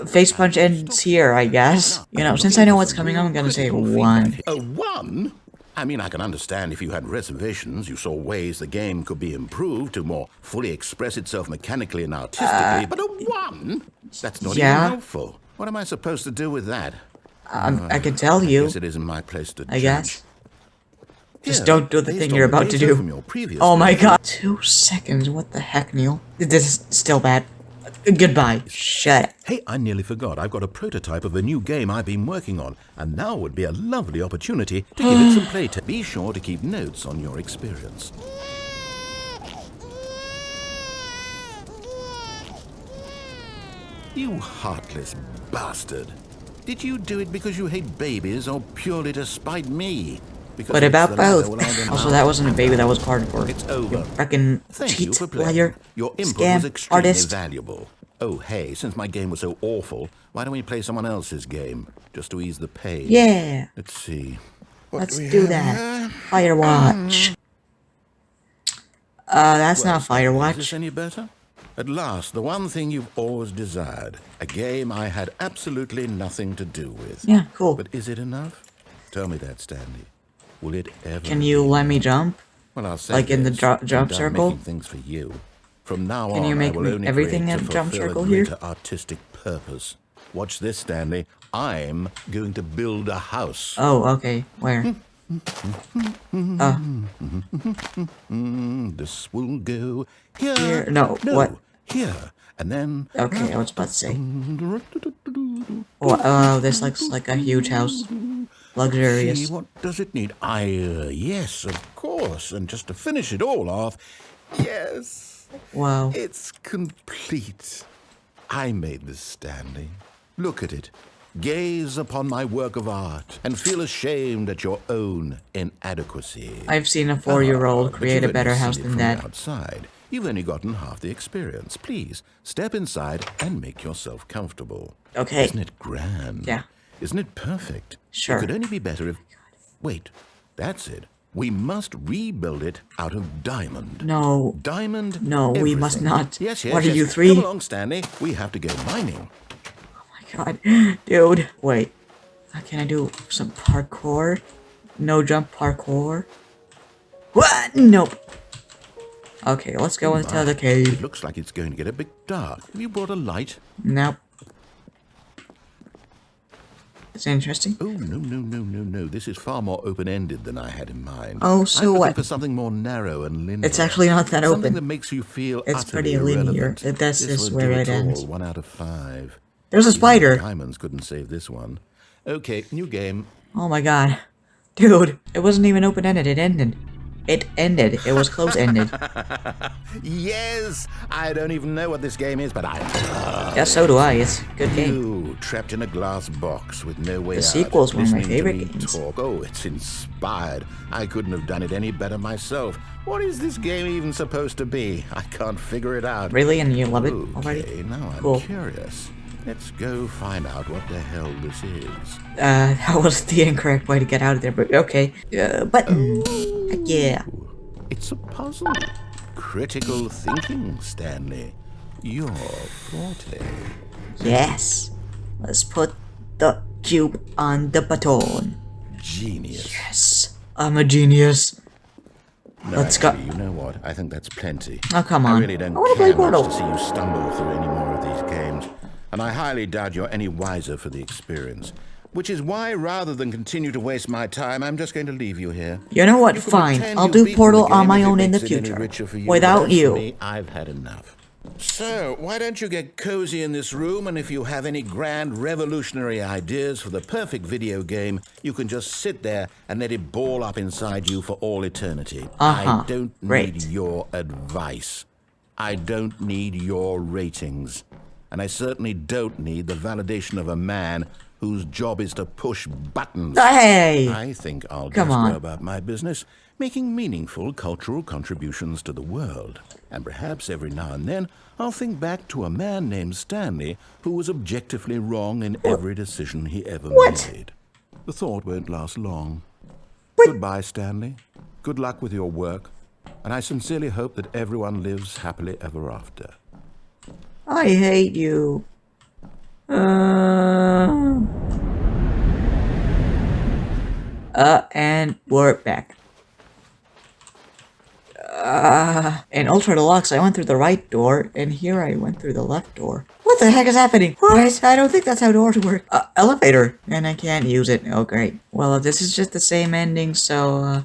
Face punch ends here, I guess. You know, since I know what's coming, I'm gonna say 1. A 1? I mean, I can understand if you had reservations, you saw ways the game could be improved to more fully express itself mechanically and artistically, but a 1? That's not even helpful. What am I supposed to do with that? I can tell you. I guess it isn't my place to I guess. Just don't do the thing you're about to do. Oh my god. 2 seconds, what the heck, Neil? This is still bad. Goodbye. Shut up. Hey, I nearly forgot. I've got a prototype of a new game I've been working on, and now would be a lovely opportunity to give it some playtime. Be sure to keep notes on your experience. You heartless bastard. Did you do it because you hate babies or purely to spite me? Because what about both? Also, that wasn't a baby, that was cardboard. It's over. Frickin' cheat, liar, your input scam, was extremely artist. valuable. Oh, hey, since my game was so awful, why don't we play someone else's game, just to ease the pain? Yeah. Let's see. Let's do that. Firewatch. That's not Is Firewatch. this any better? At last, the one thing you've always desired. A game I had absolutely nothing to do with. Yeah, cool. But is it enough? Tell me that, Stanley. Will it ever Can you let me jump? Well, I'll say Like in the this, jump I'm done circle? making things for you. From now Can on, you make I will only everything create a to jump fulfill circle a here? greater artistic purpose. Watch this, Stanley. I'm going to build a house. Oh, okay. Where? This will go here. Here? No, what? Here. And then... Okay, I was about to say. Oh, this looks like a huge house. Luxurious. See, what does it need? Yes, of course. And just to finish it all off, yes. Wow. It's complete. I made this, Stanley. Look at it. Gaze upon my work of art and feel ashamed at your own inadequacy. I've seen a 4-year-old But create you've a better only house seen it than from that. the outside. You've only gotten half the experience. Please, step inside and make yourself comfortable. Okay. Isn't it grand? Yeah. Isn't it perfect? Sure. It could only be better if... Wait, that's it. We must rebuild it out of diamond. No. Diamond. No, we must everything. not. Yes, yes. What are yes. you, 3? Come along, Stanley. We have to go mining. God, dude. Wait. Can I do some parkour? No jump parkour? What? Nope. Okay, let's go into the It cave. looks like it's going to get a bit dark. Have you brought a light? Nope. It's interesting. Oh, no. This is far more open-ended than I had in mind. Oh, so I'm looking what? for something more narrow and linear. It's actually not that Something open. that makes you feel It's utterly pretty linear. irrelevant. This is won't where do it at all. ends. 1 out of 5. There's a Even spider. Diamonds couldn't save this one. Okay, new game. Oh my god. Dude, it wasn't even open-ended. It ended. It ended. It was close-ended. Yes! I don't even know what this game is, but I... Yeah, so do I. It's a good game. You, trapped in a glass box with no way The out. sequel's one of my listening to favorite me games. Talk. Oh, it's inspired. I couldn't have done it any better myself. What is this game even supposed to be? I can't figure it out. Really? And you love it Okay, already? now I'm Cool. curious. Let's go find out what the hell this is. That was the incorrect way to get out of there, but okay. Button. Heck yeah. It's a puzzle. Critical thinking, Stanley. Your forte. Yes. Let's put the cube on the button. Genius. Yes. I'm a genius. No, Let's go. actually, you know what? I think that's plenty. Oh, come on. I really don't I wanna play care much Portal. to see you stumble through any more of these games. And I highly doubt you're any wiser for the experience. Which is why, rather than continue to waste my time, I'm just going to leave you here. You know what? You can Fine. pretend I'll you've do beaten Portal the on game my if it own in the makes it any future. richer for you, Without but as for you. me, I've had enough. So, why don't you get cozy in this room, and if you have any grand revolutionary ideas for the perfect video game, you can just sit there and let it ball up inside you for all eternity. I don't need your advice. I don't need your ratings. And I certainly don't need the validation of a man whose job is to push buttons. Hey! I think I'll just go about my business, making meaningful cultural contributions to the world. And perhaps every now and then, I'll think back to a man named Stanley who was objectively wrong in every decision he ever made. The thought won't last long. Goodbye, Stanley. Good luck with your work. And I sincerely hope that everyone lives happily ever after. I hate you. And we're back. In Ultra Deluxe, I went through the right door, and here I went through the left door. What the heck is happening? What? I don't think that's how doors work. Elevator. And I can't use it. Oh, great. Well, this is just the same ending, so,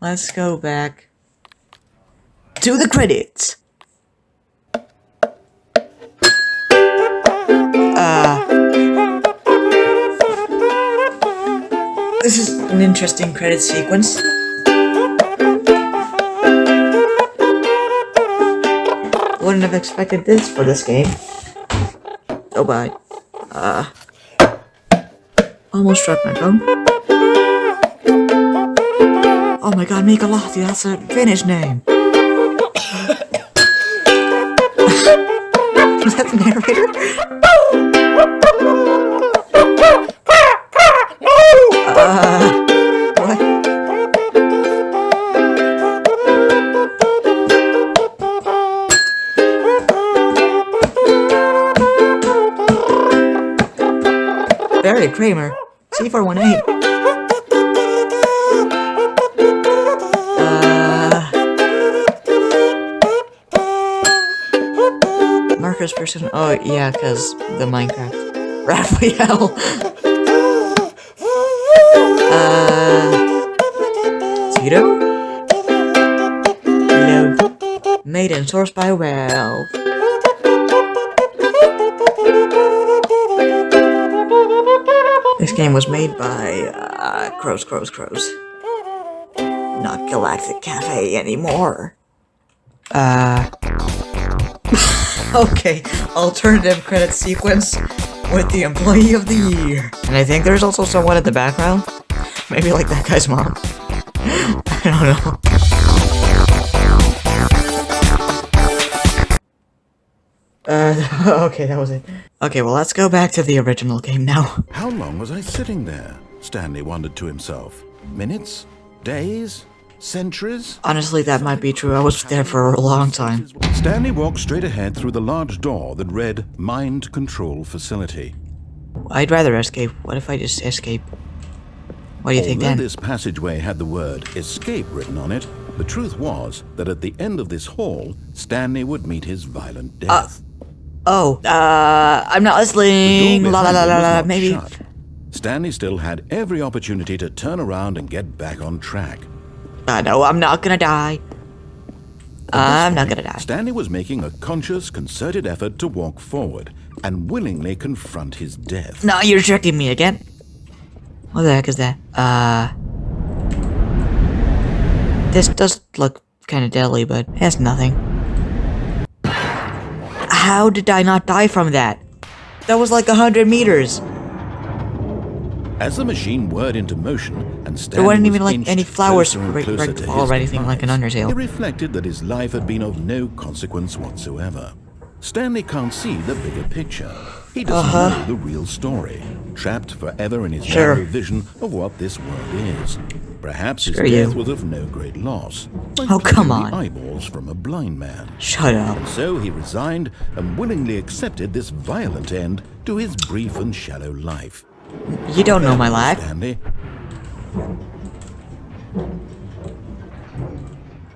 let's go back to the credits. This is an interesting credit sequence. Wouldn't have expected this for this game. Oh, bye. Almost dropped my phone. Oh my god, Mikolati, that's a Finnish name. Was that the narrator? What? Barry Kramer, C418. Marcus person. Oh yeah, cause the Minecraft. Raphael. Tito? Hello. Made and sourced by Well. This game was made by, Crows. Not Galactic Cafe anymore. Okay, alternative credit sequence with the Employee of the Year. And I think there's also someone in the background. Maybe like that guy's mom. I don't know. Okay, that was it. Okay, well, let's go back to the original game now. How long was I sitting there? Stanley wondered to himself. Minutes? Days? Centuries? Honestly, that might be true. I was there for a long time. Stanley walked straight ahead through the large door that read Mind Control Facility. I'd rather escape. What if I just escape? What do you think then? Although this passageway had the word escape written on it, the truth was that at the end of this hall, Stanley would meet his violent death. I'm not listening. La, maybe. Shut. Stanley still had every opportunity to turn around and get back on track. No, I'm not gonna die. I'm not gonna die. Stanley was making a conscious, concerted effort to walk forward and willingly confront his death. No, you're tricking me again. What the heck is that? This does look kind of deadly, but it has nothing. How did I not die from that? That was like 100 meters. As the machine whirred into motion and Stanley there wasn't even was like any flowers or anything like an Undertale. It reflected that his life had been of no consequence whatsoever. Stanley can't see the bigger picture. He doesn't know the real story, trapped forever in his narrow vision of what this world is. Perhaps his death was of no great loss. Like come on. the eyeballs from a blind man. Shut up. And so he resigned and willingly accepted this violent end to his brief and shallow life. You don't know my life. Stanley.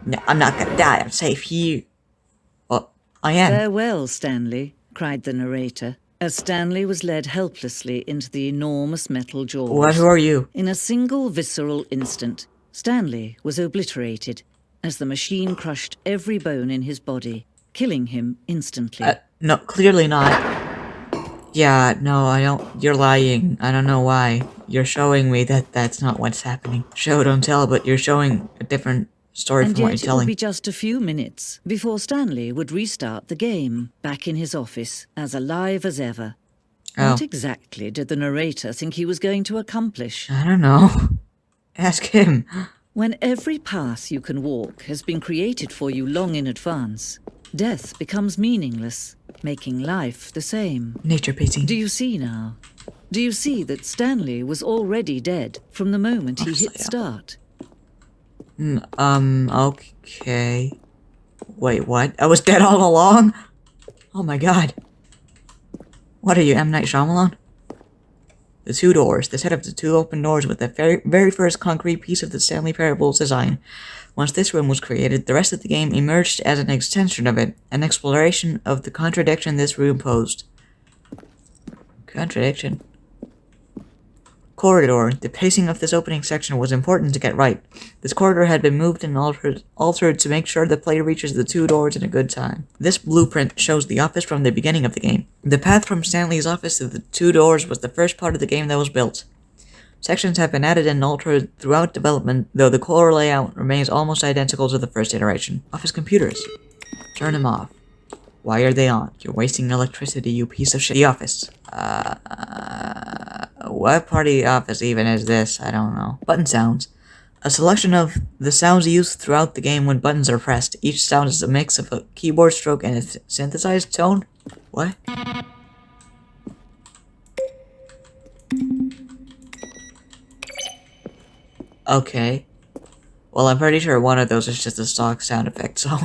No, I'm not gonna die. I'm safe here. Well, I am. Farewell, Stanley, cried the narrator, as Stanley was led helplessly into the enormous metal jaws. What? Who are you? In a single visceral instant, Stanley was obliterated as the machine crushed every bone in his body, killing him instantly. No, clearly not. Yeah, no, I don't. You're lying. I don't know why. You're showing me that that's not what's happening. Show, don't tell, but you're showing a different story And from what you're yet it would telling. be just a few minutes before Stanley would restart the game, back in his office, as alive as ever. Oh. What exactly did the narrator think he was going to accomplish? I don't know. Ask him. When every path you can walk has been created for you long in advance, death becomes meaningless, making life the same. Nature painting. Do you see now? Do you see that Stanley was already dead from the moment he hit start? Okay. Wait, what? I was dead all along? Oh my god. What are you, M. Night Shyamalan? The two doors. The set of the two open doors with the very first concrete piece of the Stanley Parable's design. Once this room was created, the rest of the game emerged as an extension of it, an exploration of the contradiction this room posed. Contradiction? Corridor. The pacing of this opening section was important to get right. This corridor had been moved and altered to make sure the player reaches the two doors in a good time. This blueprint shows the office from the beginning of the game. The path from Stanley's office to the two doors was the first part of the game that was built. Sections have been added and altered throughout development, though the core layout remains almost identical to the first iteration. Office computers. Turn them off. Why are they on? You're wasting electricity, you piece of shit. The office. What part of the office even is this? I don't know. Button sounds. A selection of the sounds used throughout the game when buttons are pressed. Each sound is a mix of a keyboard stroke and a synthesized tone. What? Okay. Well, I'm pretty sure one of those is just a stock sound effect, so...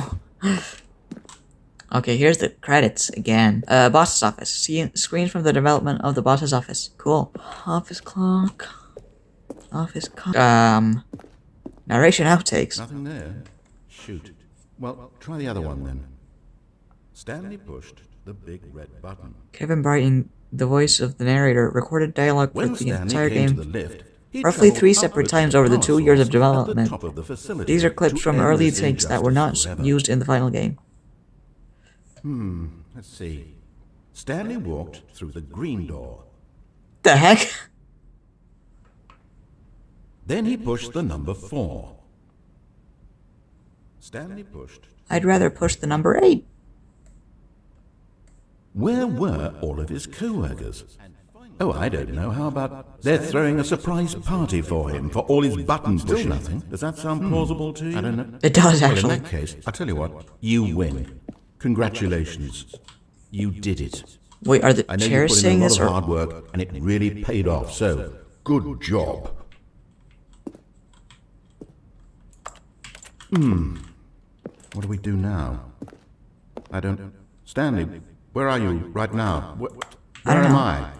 Okay, here's the credits again. Boss's office. See screens from the development of the boss's office. Cool. Office clock. Office clock. Narration outtakes. Nothing there. Shoot. Well, try the other one then. Stanley pushed the big red button. Kevin Brighton, the voice of the narrator, recorded dialogue for the entire game. Lift, roughly 3 separate times over the 2 years of development. These are clips from early takes that were not used in the final game. Let's see. Stanley walked through the green door. The heck? Then he pushed the number 4. Stanley pushed. I'd rather push the number 8. Where were all of his co-workers? Oh, I don't know. How about they're throwing a surprise party for him for all his button pushing? Still nothing. Does that sound plausible to you? I don't know. It does, actually. Well, in that case, I'll tell you what. You win. Congratulations. You did it. Wait, are the I know chairs you put in saying a lot this of or... hard work, and it really paid off, so good job. What do we do now? I don't... Stanley, where are you right now? Where am I?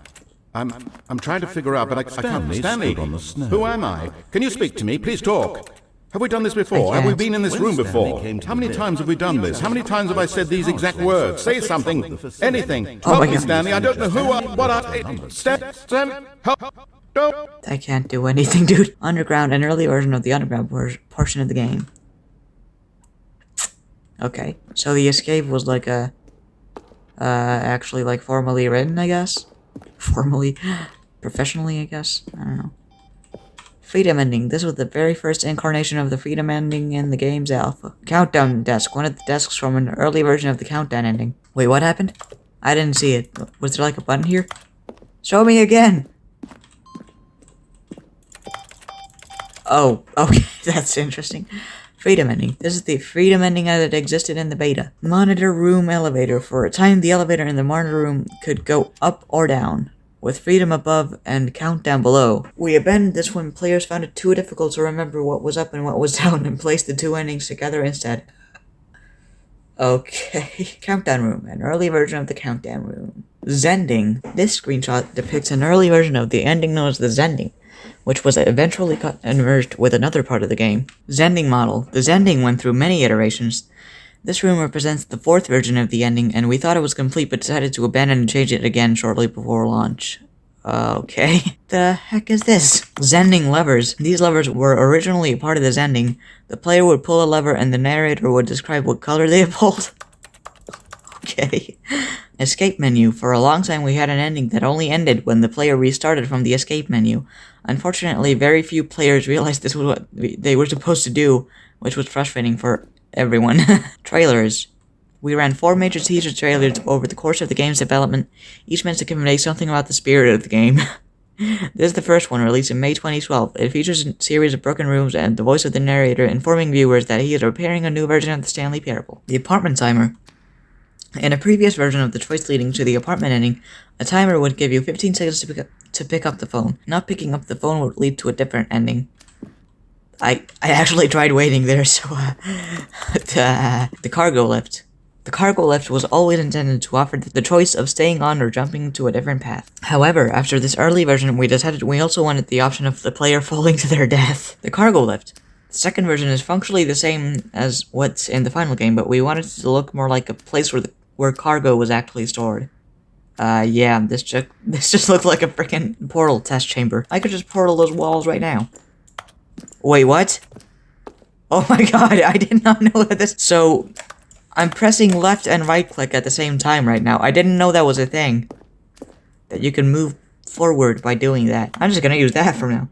I'm trying to figure out, but I can't. Stanley, on the snow. Who am I? Can you speak to me? Please talk. Have we done this before? Have we been in this room before? How many times have we done this? How many times have I said these exact words? Say something. Anything. Help me, Stanley. I don't know who I... What I... Stanley, help. No. I can't do anything, dude. Underground, an early version of the underground portion of the game. Okay, so the escape was like a... actually like formally written, I guess? Formally... Professionally, I guess? I don't know. Freedom Ending. This was the very first incarnation of the Freedom Ending in the game's alpha. Countdown desk. One of the desks from an early version of the Countdown ending. Wait, what happened? I didn't see it. Was there like a button here? Show me again! Oh, okay. That's interesting. Freedom Ending. This is the Freedom Ending as it existed in the beta. Monitor room elevator. For a time, the elevator in the monitor room could go up or down, with freedom above and countdown below. We abandoned this when players found it too difficult to remember what was up and what was down and placed the two endings together instead. Okay. Countdown room. An early version of the countdown room. Zending. This screenshot depicts an early version of the ending known as the Zending, which was eventually cut and merged with another part of the game. Zending model. The Zending went through many iterations. This room represents the 4th version of the ending, and we thought it was complete but decided to abandon and change it again shortly before launch. Okay. The heck is this? Zending levers. These levers were originally a part of the Zending. The player would pull a lever and the narrator would describe what color they pulled. Okay. Escape menu. For a long time we had an ending that only ended when the player restarted from the escape menu. Unfortunately, very few players realized this was what they were supposed to do, which was frustrating for everyone. Trailers. We ran 4 major teaser trailers over the course of the game's development, each meant to convey something about the spirit of the game. This is the first one, released in May 2012. It features a series of broken rooms and the voice of the narrator informing viewers that he is preparing a new version of the Stanley Parable. The apartment timer. In a previous version of the choice leading to the apartment ending, a timer would give you 15 seconds to pick up the phone. Not picking up the phone would lead to a different ending. I actually tried waiting there, so the cargo lift. The cargo lift was always intended to offer the choice of staying on or jumping to a different path. However, after this early version, we decided we also wanted the option of the player falling to their death. The cargo lift. The second version is functionally the same as what's in the final game, but we wanted it to look more like a place where cargo was actually stored. Yeah, this just looked like a freaking portal test chamber. I could just portal those walls right now. Wait, what? Oh my god, I did not know that this... So, I'm pressing left and right click at the same time right now. I didn't know that was a thing. That you can move forward by doing that. I'm just gonna use that for now.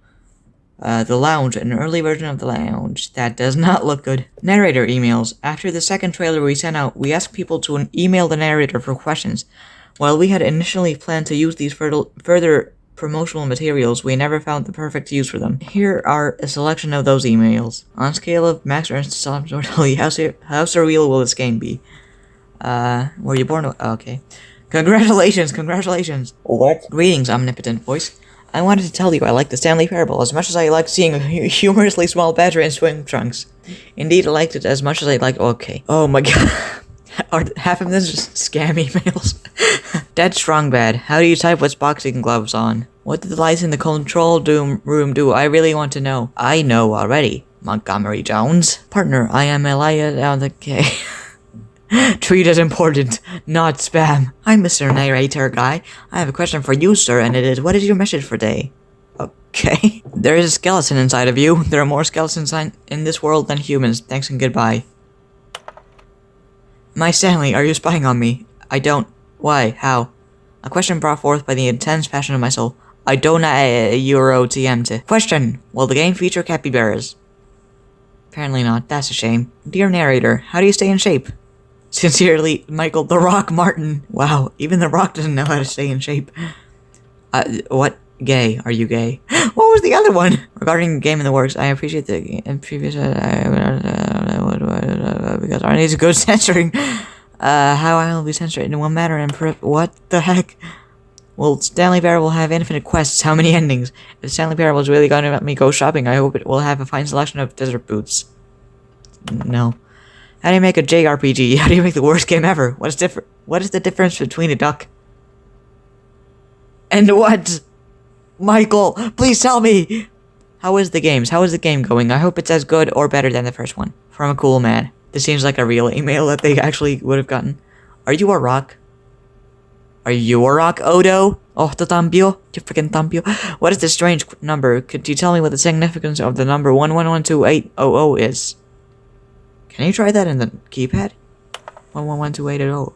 The lounge, an early version of the lounge. That does not look good. Narrator emails. After the second trailer we sent out, we asked people to email the narrator for questions. While we had initially planned to use these further promotional materials, we never found the perfect use for them. Here are a selection of those emails. On scale of Max Ernst to Solemn Mortality, how surreal will this game be? Were you born? Okay. Congratulations, congratulations. What? Greetings, omnipotent voice. I wanted to tell you I like the Stanley Parable as much as I like seeing a humorously small badger in swim trunks. Indeed, I liked it as much as I liked... Okay. Oh my god. Are half of this just scam emails? Dead strong bad. How do you type with boxing gloves on? What did the lights in the control room do? I really want to know. I know already. Montgomery Jones. Partner, I am Elia down the K. Treat as important, not spam. Hi, Mr. Narrator Guy. I have a question for you, sir, and it is, what is your message for day? Okay. There is a skeleton inside of you. There are more skeletons in this world than humans. Thanks and goodbye. My Stanley, are you spying on me? I don't. Why? How? A question brought forth by the intense passion of my soul. I don't Euro TM to. Question. Will the game feature capybaras? Apparently not. That's a shame. Dear narrator, how do you stay in shape? Sincerely, Michael The Rock Martin. Wow, even The Rock doesn't know how to stay in shape. What? Gay. Are you gay? What was the other one? Regarding the game in the works, I appreciate the previous... because our needs good censoring. How I will be censored in one matter and what the heck? Will Stanley Parable have infinite quests? How many endings? If Stanley Parable is really going to let me go shopping, I hope it will have a fine selection of desert boots. No. How do you make a JRPG? How do you make the worst game ever? What is the difference between a duck and what? Michael, please tell me! How is the games? How is the game going? I hope it's as good or better than the first one. From a cool man. This seems like a real email that they actually would have gotten. Are you a rock? Are you a rock, Odo? Oh, the Tampio. You freaking Tampio. What is this strange number? Could you tell me what the significance of the number 1112800 is? Can you try that in the keypad? 1112800.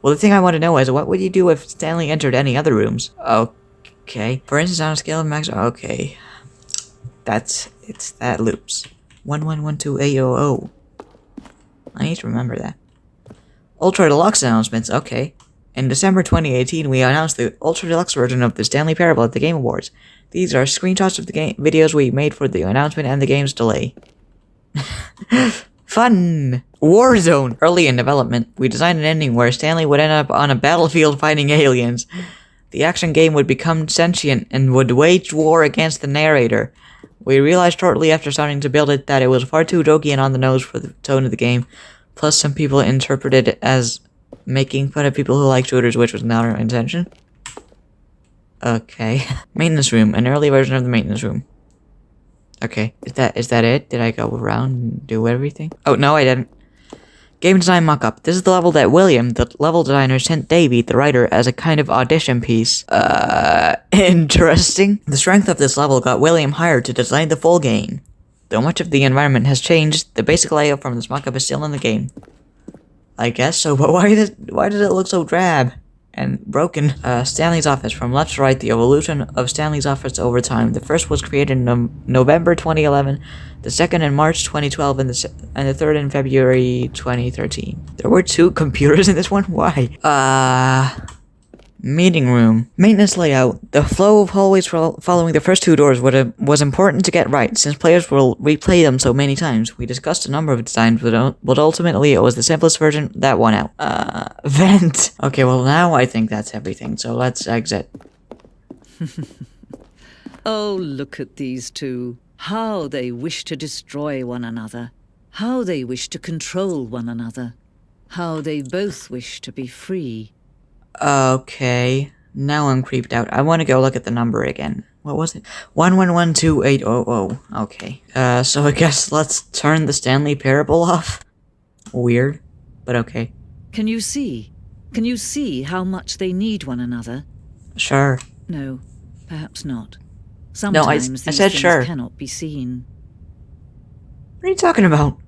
Well, the thing I want to know is, what would you do if Stanley entered any other rooms? Okay. For instance, on a scale of max... Okay. That loops. 1112800. I need to remember that. Ultra Deluxe announcements. Okay. In December 2018, we announced the Ultra Deluxe version of the Stanley Parable at the Game Awards. These are screenshots of the videos we made for the announcement and the game's delay. Fun! Warzone! Early in development, we designed an ending where Stanley would end up on a battlefield fighting aliens. The action game would become sentient and would wage war against the narrator. We realized shortly after starting to build it that it was far too jokey and on the nose for the tone of the game. Plus, some people interpreted it as making fun of people who like shooters, which was not our intention. Okay. Maintenance room. An early version of the maintenance room. Okay. Is that it? Did I go around and do everything? Oh, no, I didn't. Game design mockup. This is the level that William, the level designer, sent Davey, the writer, as a kind of audition piece. Interesting. The strength of this level got William hired to design the full game. Though much of the environment has changed, the basic layout from this mockup is still in the game. I guess so, but why does it look so drab and broken? Stanley's office. From left to right, the evolution of Stanley's office over time. The first was created in November 2011, the second in March 2012, and the third in February 2013. There were 2 computers in this one? Why? Meeting room. Maintenance layout. The flow of hallways following the first 2 doors was important to get right, since players will replay them so many times. We discussed a number of designs, but ultimately it was the simplest version that won out. Vent. Okay, well now I think that's everything, so let's exit. Oh, look at these 2. How they wish to destroy one another. How they wish to control one another. How they both wish to be free. Okay, now I'm creeped out. I want to go look at the number again. What was it? 1112800. Okay. So I guess let's turn the Stanley Parable off. Weird, but okay. Can you see? Can you see how much they need one another? Sure. No, perhaps not. Sometimes these said things sure. cannot be seen. What are you talking about?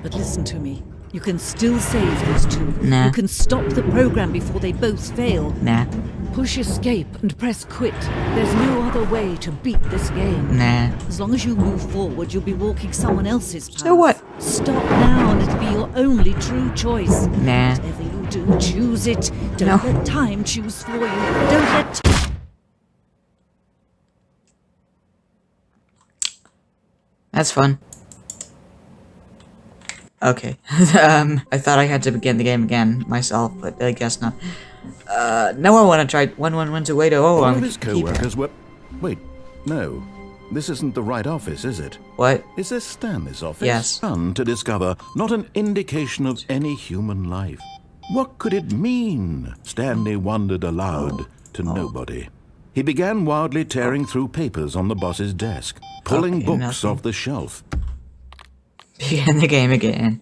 But listen to me. You can still save these 2. Nah. You can stop the program before they both fail. Nah. Push escape and press quit. There's no other way to beat this game. Nah. As long as you move forward, you'll be walking someone else's path. So what? Stop now and it'll be your only true choice. Nah. Whatever you do, choose it. Don't No. let time choose for you. Don't let... That's fun. Okay. I thought I had to begin the game again myself, but I guess not. Now I want to try 1112800. All on of his keypad. co-workers were... Wait, no. This isn't the right office, is it? What? Is this Stanley's office? Yes. Fun to discover, not an indication of any human life. What could it mean? Stanley wondered aloud to nobody. He began wildly tearing through papers on the boss's desk, pulling Okay, books nothing. off the shelf. Begin the game again.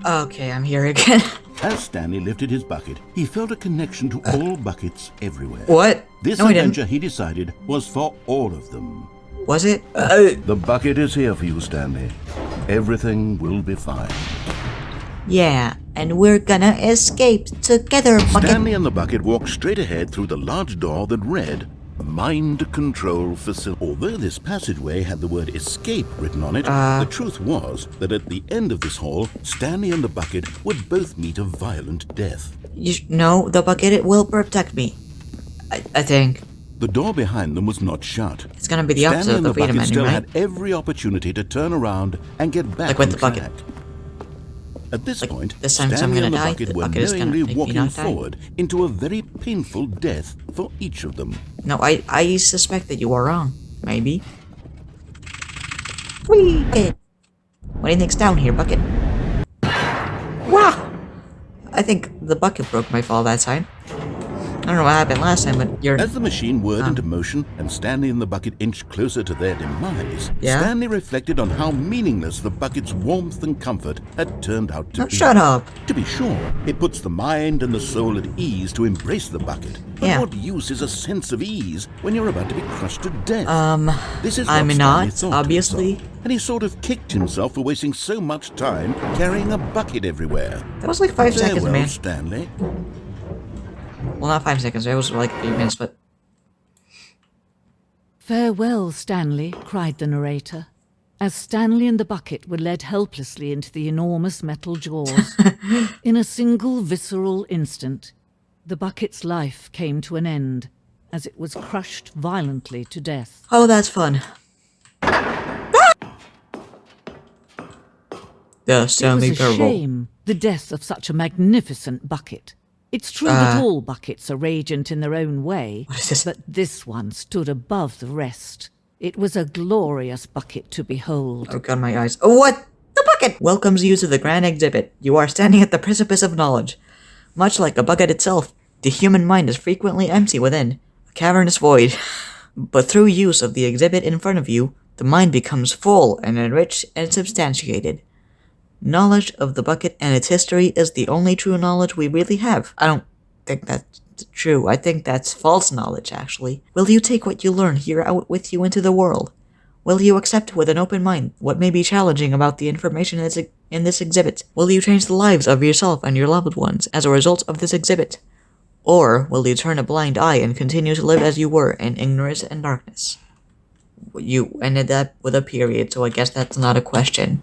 Okay, I'm here again. As Stanley lifted his bucket, he felt a connection to all buckets everywhere. What? This No, I didn't. adventure, he decided, was for all of them. Was it? The bucket is here for you, Stanley. Everything will be fine. Yeah, and we're gonna escape together, bucket. Stanley and the bucket walked straight ahead through the large door that read, Mind Control Facility. Although this passageway had the word escape written on it, the truth was that at the end of this hall, Stanley and the bucket would both meet a violent death. No, the bucket, it will protect me. I think. The door behind them was not shut. It's gonna be the opposite Stanley of and the the bucket freedom ending, still right? had every opportunity to turn around and get back Like with on the bucket. track. At this Like, point, this time I'm Stanley gonna and the die, bucket the were bucket is gonna knowingly make me walking not die. forward into a very painful death for each of them. No, I suspect that you are wrong. Maybe. Whee! Okay. What do you think's down here, bucket? Wow! I think the bucket broke my fall that time. I don't know what happened last time, but you're... As the machine whirred into motion and Stanley and the bucket inched closer to their demise, Yeah? Stanley reflected on how meaningless the bucket's warmth and comfort had turned out to No, be. shut up! To be sure, it puts the mind and the soul at ease to embrace the bucket. But Yeah. what use is a sense of ease when you're about to be crushed to death? This is what I'm Stanley not, thought to obviously. himself, and he sort of kicked himself for wasting so much time carrying a bucket everywhere. That was like 5 seconds, Farewell, man. Stanley. Well, not 5 seconds, it was like a few minutes, but... Farewell, Stanley, cried the narrator, as Stanley and the bucket were led helplessly into the enormous metal jaws. In a single visceral instant, the bucket's life came to an end, as it was crushed violently to death. Oh, that's fun. The Stanley It was a Parable. shame, the death of such a magnificent bucket. It's true that all buckets are radiant in their own way, What is this? but this one stood above the rest. It was a glorious bucket to behold. Oh god, my eyes. Oh, what? The bucket welcomes you to the grand exhibit. You are standing at the precipice of knowledge. Much like a bucket itself, the human mind is frequently empty within, a cavernous void. But through use of the exhibit in front of you, the mind becomes full and enriched and substantiated. Knowledge of the bucket and its history is the only true knowledge we really have. I don't think that's true. I think that's false knowledge, actually. Will you take what you learn here out with you into the world? Will you accept with an open mind what may be challenging about the information in this exhibit? Will you change the lives of yourself and your loved ones as a result of this exhibit? Or will you turn a blind eye and continue to live as you were in ignorance and darkness? You ended that with a period, so I guess that's not a question.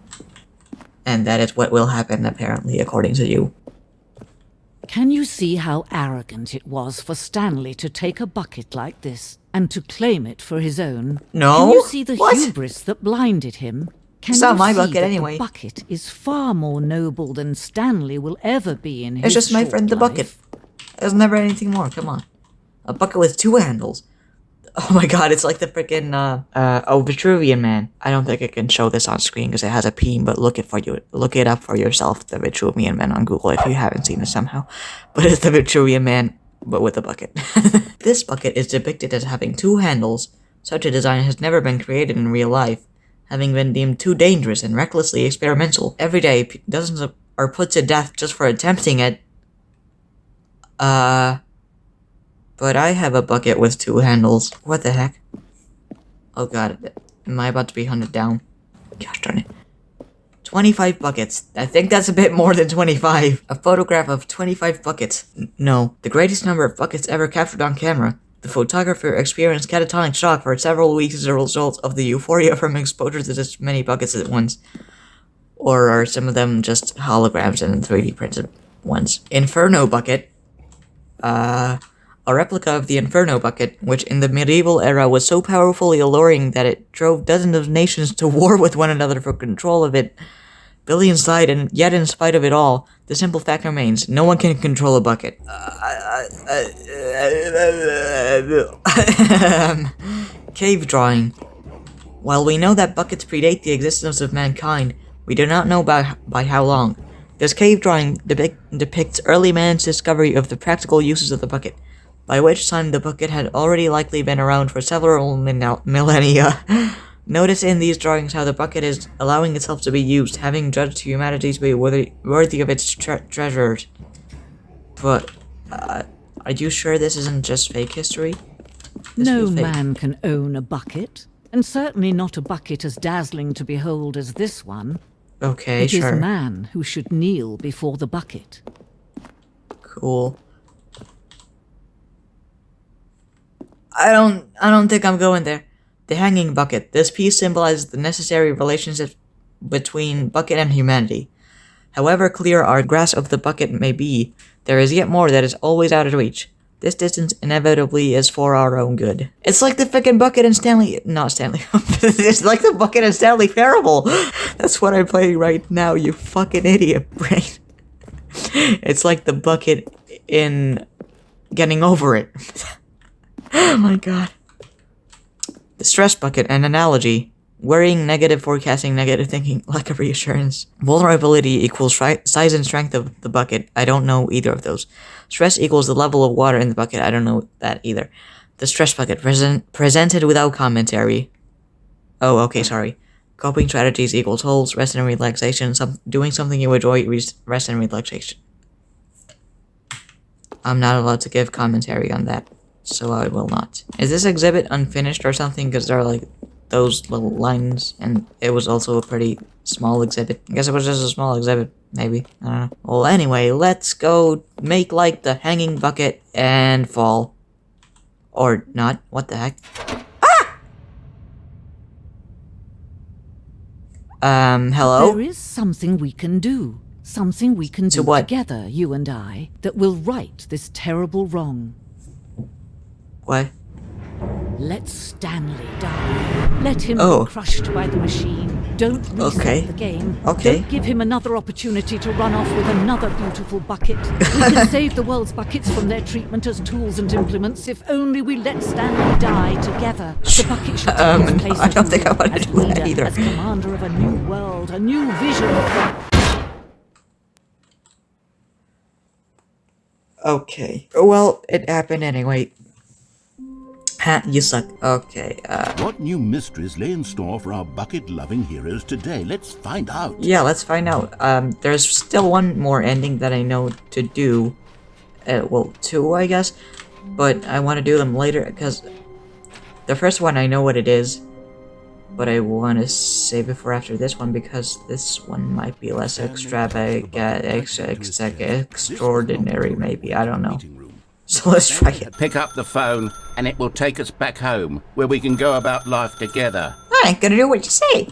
And that is what will happen, apparently, according to you. Can you see how arrogant it was for Stanley to take a bucket like this and to claim it for his own? No? Can you see the What? hubris that blinded him? Can It's you not my see bucket that anyway. The bucket is far more noble than Stanley will ever be in his It's just my short friend the life? bucket. There's never anything more, come on. A bucket with 2 handles. Oh my god, it's like the frickin' Vitruvian Man. I don't think I can show this on screen because it has a P, but look it up for yourself, the Vitruvian Man on Google if you haven't seen it somehow. But it's the Vitruvian Man, but with a bucket. This bucket is depicted as having 2 handles. Such a design has never been created in real life, having been deemed too dangerous and recklessly experimental. Every day, dozens are put to death just for attempting it. But I have a bucket with 2 handles. What the heck? Oh god, am I about to be hunted down? Gosh darn it. 25 buckets. I think that's a bit more than 25. A photograph of 25 buckets. No, the greatest number of buckets ever captured on camera. The photographer experienced catatonic shock for several weeks as a result of the euphoria from exposure to this many buckets at once. Or are some of them just holograms and 3D printed ones? Inferno bucket. A replica of the Inferno bucket, which in the medieval era was so powerfully alluring that it drove dozens of nations to war with one another for control of it. Billions died, and yet in spite of it all, the simple fact remains, no one can control a bucket. Cave drawing. While we know that buckets predate the existence of mankind, we do not know by how long. This cave drawing depicts early man's discovery of the practical uses of the bucket, by which time the bucket had already likely been around for several millennia. Notice in these drawings how the bucket is allowing itself to be used, having judged humanity to be worthy of its treasures. But, are you sure this isn't just fake history? No man can own a bucket, and certainly not a bucket as dazzling to behold as this one. Okay, sure. It is man who should kneel before the bucket. Cool. I don't think I'm going there. The hanging bucket. This piece symbolizes the necessary relationship between bucket and humanity. However clear our grasp of the bucket may be, there is yet more that is always out of reach. This distance inevitably is for our own good. It's like the frickin' bucket in not Stanley. It's like the bucket in Stanley Parable. That's what I'm playing right now, you fucking idiot brain. It's like the bucket in Getting Over It. Oh my god. The stress bucket, an analogy. Worrying, negative forecasting, negative thinking, lack of reassurance. Vulnerability equals size and strength of the bucket. I don't know either of those. Stress equals the level of water in the bucket. I don't know that either. The stress bucket, presented without commentary. Oh, okay, sorry. Coping strategies equals holds, rest and relaxation. Doing something you enjoy, rest and relaxation. I'm not allowed to give commentary on that, so I will not. Is this exhibit unfinished or something? Because there are like those little lines, and it was also a pretty small exhibit. I guess it was just a small exhibit, maybe. I don't know. Well, anyway, let's go make like the hanging bucket and fall. Or not. What the heck? Hello? There is something we can do. Something we can do together, you and I, that will right this terrible wrong. What? Let Stanley die. Let him be crushed by the machine. Don't reset the game. Don't give him another opportunity to run off with another beautiful bucket. We can save the world's buckets from their treatment as tools and implements if only we let Stanley die together. The bucket should take his place I don't think I want to do that either. As commander of a new world, a new vision. Okay. Well, it happened anyway. You suck. Okay, What new mysteries lay in store for our bucket-loving heroes today? Let's find out. Yeah, let's find out. There's still one more ending that I know to do. Well, 2, I guess. But I want to do them later, because the first one I know what it is. but I want to save it for after this one because this one might be less extraordinary, maybe. I don't know. So let's try it. Pick up the phone, and it will take us back home, where we can go about life together. I ain't gonna do what you say.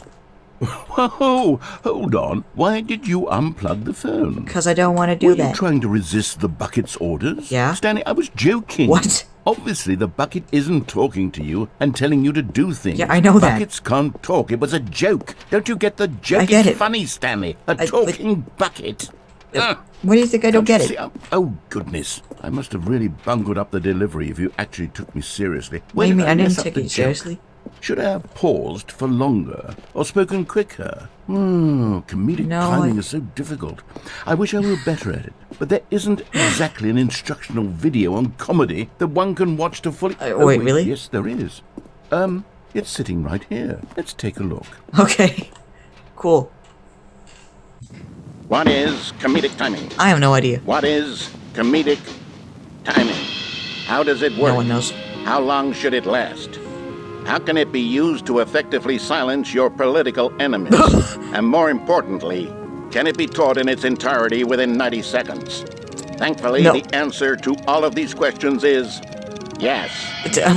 Whoa, hold on. Why did you unplug the phone? Because I don't want to do Were that. you trying to resist the bucket's orders? Yeah. Stanley, I was joking. What? Obviously, the bucket isn't talking to you and telling you to do things. Yeah, I know that. Buckets can't talk. It was a joke. Don't you get the joke? I get it's it. funny, Stanley. A talking bucket. What do you think I don't get it? Oh, goodness. I must have really bungled up the delivery if you actually took me seriously. What do you mean? I didn't mess up take the it joke? seriously. Should I have paused for longer or spoken quicker? Comedic No, timing is so difficult. I wish I were better at it, but there isn't exactly an instructional video on comedy that one can watch to fully... wait, really? Yes, there is. It's sitting right here. Let's take a look. Okay. Cool. What is comedic timing? I have no idea. What is comedic timing? How does it work? No one knows. How long should it last? How can it be used to effectively silence your political enemies? And more importantly, can it be taught in its entirety within 90 seconds? Thankfully, No. the answer to all of these questions is yes.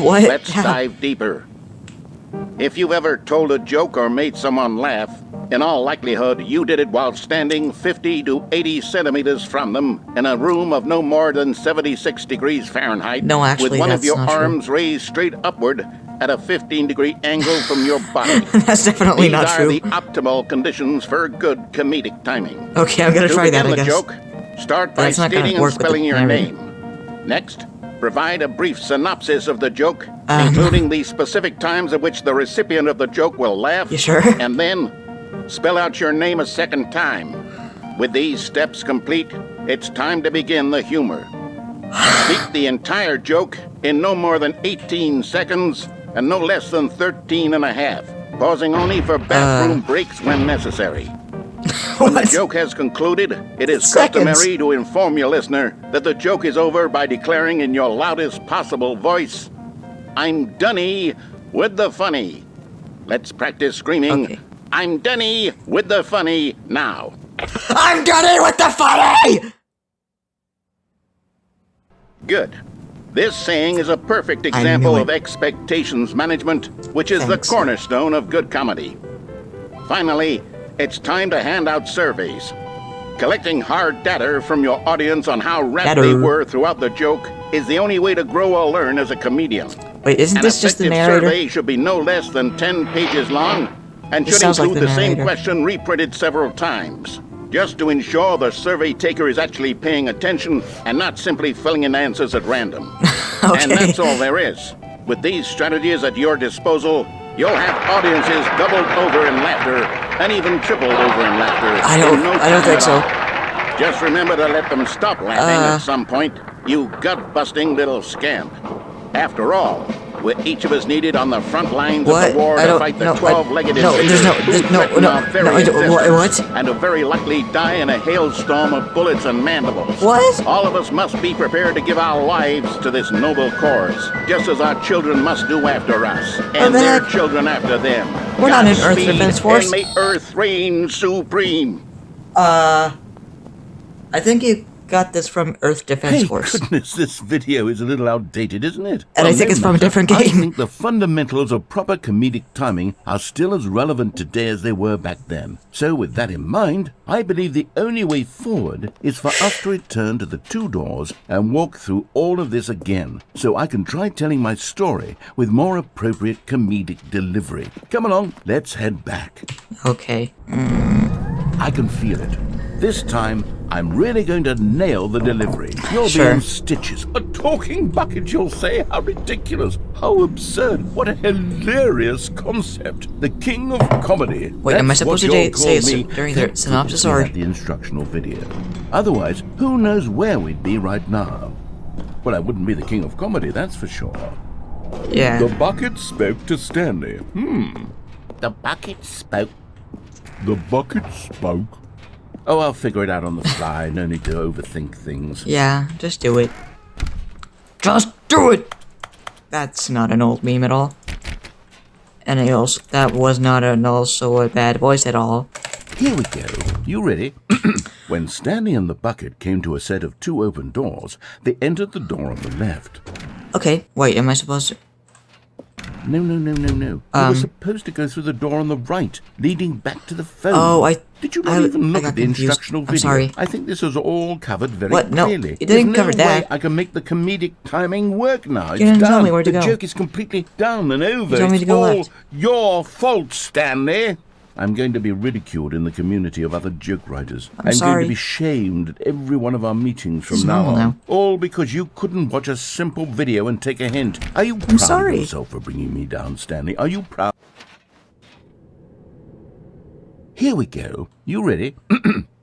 What? Let's How? dive deeper. If you've ever told a joke or made someone laugh, in all likelihood, you did it while standing 50 to 80 centimeters from them in a room of no more than 76 degrees Fahrenheit. No, actually, with one of that's your not true. arms raised straight upward at a 15-degree angle from your body. That's definitely These not are true. the optimal conditions for good comedic timing. Okay, I'm gonna To try that, begin I the guess. joke, start by That's not gonna stating and work with the spelling your narrator. name. Next, provide a brief synopsis of the joke, including the specific times at which the recipient of the joke will laugh. You sure? And then, spell out your name a second time. With these steps complete, it's time to begin the humor. Speak the entire joke in no more than 18 seconds and no less than 13 and a half, pausing only for bathroom breaks when necessary. When the What? joke has concluded, it is Seconds. customary to inform your listener that the joke is over by declaring in your loudest possible voice, "I'm Dunny with the funny." Let's practice screaming, Okay. "I'm Dunny with the funny" now. I'm done with the funny! Good. This saying is a perfect I example knew of it. expectations management, which is Thanks. the cornerstone of good comedy. Finally, it's time to hand out surveys. Collecting hard data from your audience on how rapt they Data. were throughout the joke is the only way to grow or learn as a comedian. Wait, isn't An this just the effective narrator? survey should be no less than 10 pages long and This should sounds like include the the same narrator. question reprinted several times, just to ensure the survey taker is actually paying attention and not simply filling in answers at random. Okay. And that's all there is. With these strategies at your disposal, you'll have audiences doubled over in laughter and even tripled over in laughter. I in don't- no I don't time think at so. all. Just remember to let them stop laughing at some point, you gut-busting little scamp. After all, we're each of us needed on the front lines What? of the war I to don't- fight the no, 12-legged no, there's no- invaders there's who no- threaten no, our very no, I don't- existence what? and to very likely die in a hailstorm of bullets and mandibles. What? All of us must be prepared to give our lives to this noble cause, just as our children must do after us, and the their heck? children after them. We're not an Earth Godspeed, Defense Force. And may Earth reign supreme. I think you got this from Earth Defense Hey, Force. goodness, this video is a little outdated, isn't it? And I think it's from a different I game. think the fundamentals of proper comedic timing are still as relevant today as they were back then. So with that in mind, I believe the only way forward is for us to return to the two doors and walk through all of this again, so I can try telling my story with more appropriate comedic delivery. Come along, let's head back. Okay. I can feel it. This time, I'm really going to nail the delivery. You'll be Sure. in stitches. A talking bucket, you'll say? How ridiculous. How absurd. What a hilarious concept. The king of comedy. Wait, am I That's supposed what to you'll say call it me. during the Thank synopsis, goodness we or- had the instructional video. Otherwise, who knows where we'd be right now? Well, I wouldn't be the king of comedy, that's for sure. Yeah. The bucket spoke to Stanley. The bucket spoke. The bucket spoke. Oh, I'll figure it out on the fly. No need to overthink things. Yeah, just do it. Just do it! That's not an old meme at all. And that was not also a bad voice at all. Here we go. You ready? When Stanley and the bucket came to a set of 2 open doors, they entered the door on the left. Okay, wait, am I supposed to... No. You were supposed to go through the door on the right, leading back to the phone. Oh, Did you not even look at the confused. instructional video? I'm sorry. I think this is all covered very What? No, clearly. you didn't cover There's no way that. I can make the comedic timing work now. It's didn't done. tell me where to go. The joke is completely done and over. You told me It's to go all left. your fault, Stanley. I'm going to be ridiculed in the community of other joke writers. I'm sorry. going to be shamed at every one of our meetings from It's now normal on. now. All because you couldn't watch a simple video and take a hint. Are you proud sorry. of yourself for bringing me down, Stanley? Are you proud? Here we go. You ready?